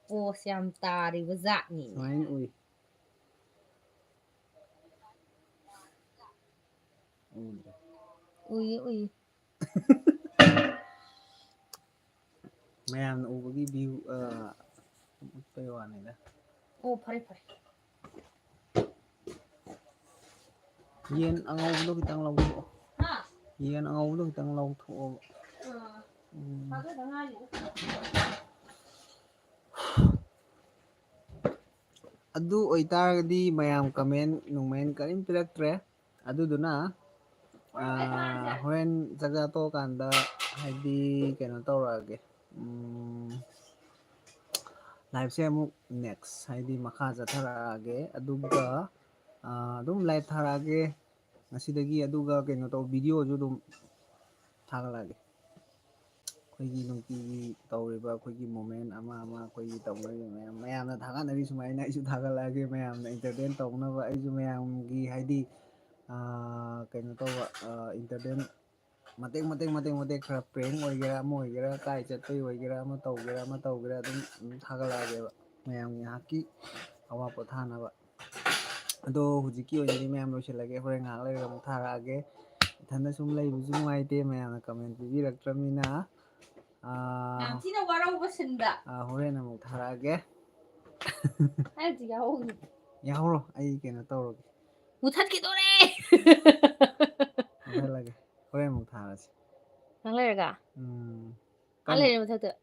ꯄꯣꯁ ꯌꯥꯝ ꯇꯥꯔꯤꯕ ꯖꯥꯠꯅꯤꯅꯦ ꯁꯨꯃꯥꯏꯅ ꯎꯏ ꯎꯗ꯭ꯔꯦ ꯎꯏꯌꯦ ꯎꯏꯌꯦ ꯃꯌꯥꯝꯅ ꯎꯕꯒꯤ ꯚ꯭ꯌꯨ ꯎꯠꯄꯩ ꯋꯥꯅꯤꯗ ꯑꯣ ꯐꯔꯦ ꯐꯔꯦ ꯌꯦꯟ ꯑꯉꯧꯕꯗꯣ ꯈꯤꯇꯪ ꯂꯧꯊꯣꯛꯑꯣ ꯍꯥ ꯌꯦꯟ ꯑꯉꯧꯕꯗꯣ ꯈꯤꯇꯪ ꯂꯧꯊꯣꯛꯑꯣꯕ ꯊꯥꯗꯗ ꯉꯥꯏꯔꯤꯗ ꯑꯗꯨ ꯑꯣꯏꯇꯥꯔꯒꯗꯤ ꯃꯌꯥꯝ ꯀꯃꯦꯟ ꯅꯨꯡꯃꯦꯟ ꯀꯔꯤꯝ ꯄꯤꯔꯛꯇ꯭ꯔꯦ ꯑꯗꯨꯗꯨꯅ ꯍꯣꯔꯦꯟ ꯆꯥꯛꯆꯥ ꯇꯣꯛꯑꯀꯥꯟꯗ ꯍꯥꯏꯗꯤ ꯀꯩꯅꯣ ꯇꯧꯔꯛꯑꯒꯦ ꯂꯥꯏꯐꯁꯦ ꯑꯃꯨꯛ ꯅꯦꯛꯁ ꯍꯥꯏꯗꯤ ꯃꯈꯥ ꯆꯠꯊꯔꯛꯑꯒꯦ ꯑꯗꯨꯒ ꯑꯗꯨꯝ ꯂꯥꯏꯚ ꯊꯥꯔꯛꯑꯒꯦ ꯉꯁꯤꯗꯒꯤ ꯑꯗꯨꯒ ꯀꯩꯅꯣ ꯇꯧ ꯚꯤꯗꯤꯑꯣꯁꯨ ꯑꯗꯨꯝ ꯊꯥꯒꯠꯂꯛꯑꯒꯦ ꯑꯩꯈꯣꯏꯒꯤ ꯅꯨꯡꯇꯤꯒꯤ ꯇꯧꯔꯤꯕ ꯑꯩꯈꯣꯏꯒꯤ ꯃꯣꯃꯦꯟ ꯑꯃ ꯑꯃ ꯑꯩꯈꯣꯏꯒꯤ ꯇꯧꯅꯔꯤꯕ ꯃꯌꯥꯝꯅ ꯊꯥꯒꯠꯅꯔꯤ ꯁꯨꯃꯥꯏꯅ ꯑꯩꯁꯨ ꯊꯥꯒꯠꯂꯛꯑꯒꯦ ꯃꯌꯥꯝꯅ ꯏꯟꯇꯔꯇꯦꯟ ꯇꯧꯅꯕ ꯑꯩꯁꯨ ꯃꯌꯥꯝꯒꯤ ꯍꯥꯏꯗꯤ ꯀꯩꯅꯣ ꯇꯧꯕ ꯏꯟꯇꯔꯇꯦꯟ ꯃꯇꯦꯛ ꯈꯔ ꯄ꯭ꯔꯦꯡ ꯑꯣꯏꯒꯦꯔꯥ ꯑꯃ ꯑꯣꯏꯒꯦꯔꯥ ꯀꯥꯏ ꯆꯠꯄꯩ ꯑꯣꯏꯒꯦꯔꯥ ꯑꯃ ꯇꯧꯒꯦꯔꯥ ꯑꯗꯨꯝ ꯊꯥꯒꯠꯂꯛꯑꯒꯦꯕ ꯃꯌꯥꯝꯒꯤ ꯉꯥꯏꯍꯥꯛꯀꯤ ꯑꯋꯥ ꯄꯣꯊꯥꯅꯕ ꯑꯗꯣ ꯍꯧꯖꯤꯛꯀꯤ ꯑꯣꯏꯅꯗꯤ ꯃꯌꯥꯝ ꯂꯣꯏꯁꯤꯜꯂꯒꯦ ꯍꯣꯔꯦꯟ ꯉꯥꯏꯍꯥꯛ ꯂꯩꯔꯒ ꯑꯃꯨꯛ ꯊꯥꯔꯛꯑꯒꯦ ꯏꯊꯟꯗ ꯁꯨꯝ ꯂꯩꯕꯁꯨ ꯅꯨꯡꯉꯥꯏꯇꯦ ꯃꯌꯥꯝꯅ ꯀꯃꯦꯟ ꯄꯤꯕꯤꯔꯛꯇ꯭ꯔꯕꯅꯤꯅ ꯌꯥꯝ ꯊꯤꯅ ꯋꯥꯔꯧꯕ ꯁꯤꯟꯗ ꯍꯣꯔꯦꯟ ꯑꯃꯨꯛ ꯊꯥꯔꯛꯑꯒꯦ ꯑꯩꯁꯨ ꯌꯥꯎꯍꯧꯅꯤ ꯌꯥꯍꯧꯔꯣ ꯑꯩ ꯀꯩꯅꯣ ꯇꯧꯔꯒꯦ ꯃꯨꯊꯠꯈꯤꯗꯣꯔꯦ ꯃꯨꯠꯊꯠꯂꯒꯦ ꯍꯣꯔꯦꯟ ꯑꯃꯨꯛ ꯊꯥꯔꯁꯤ ꯉꯥꯛ ꯂꯩꯔꯒ ꯉꯥꯛ ꯀꯟ ꯂꯩꯔ ꯃꯨꯊꯠꯇꯣꯏꯕ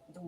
ꯑꯗꯨꯝ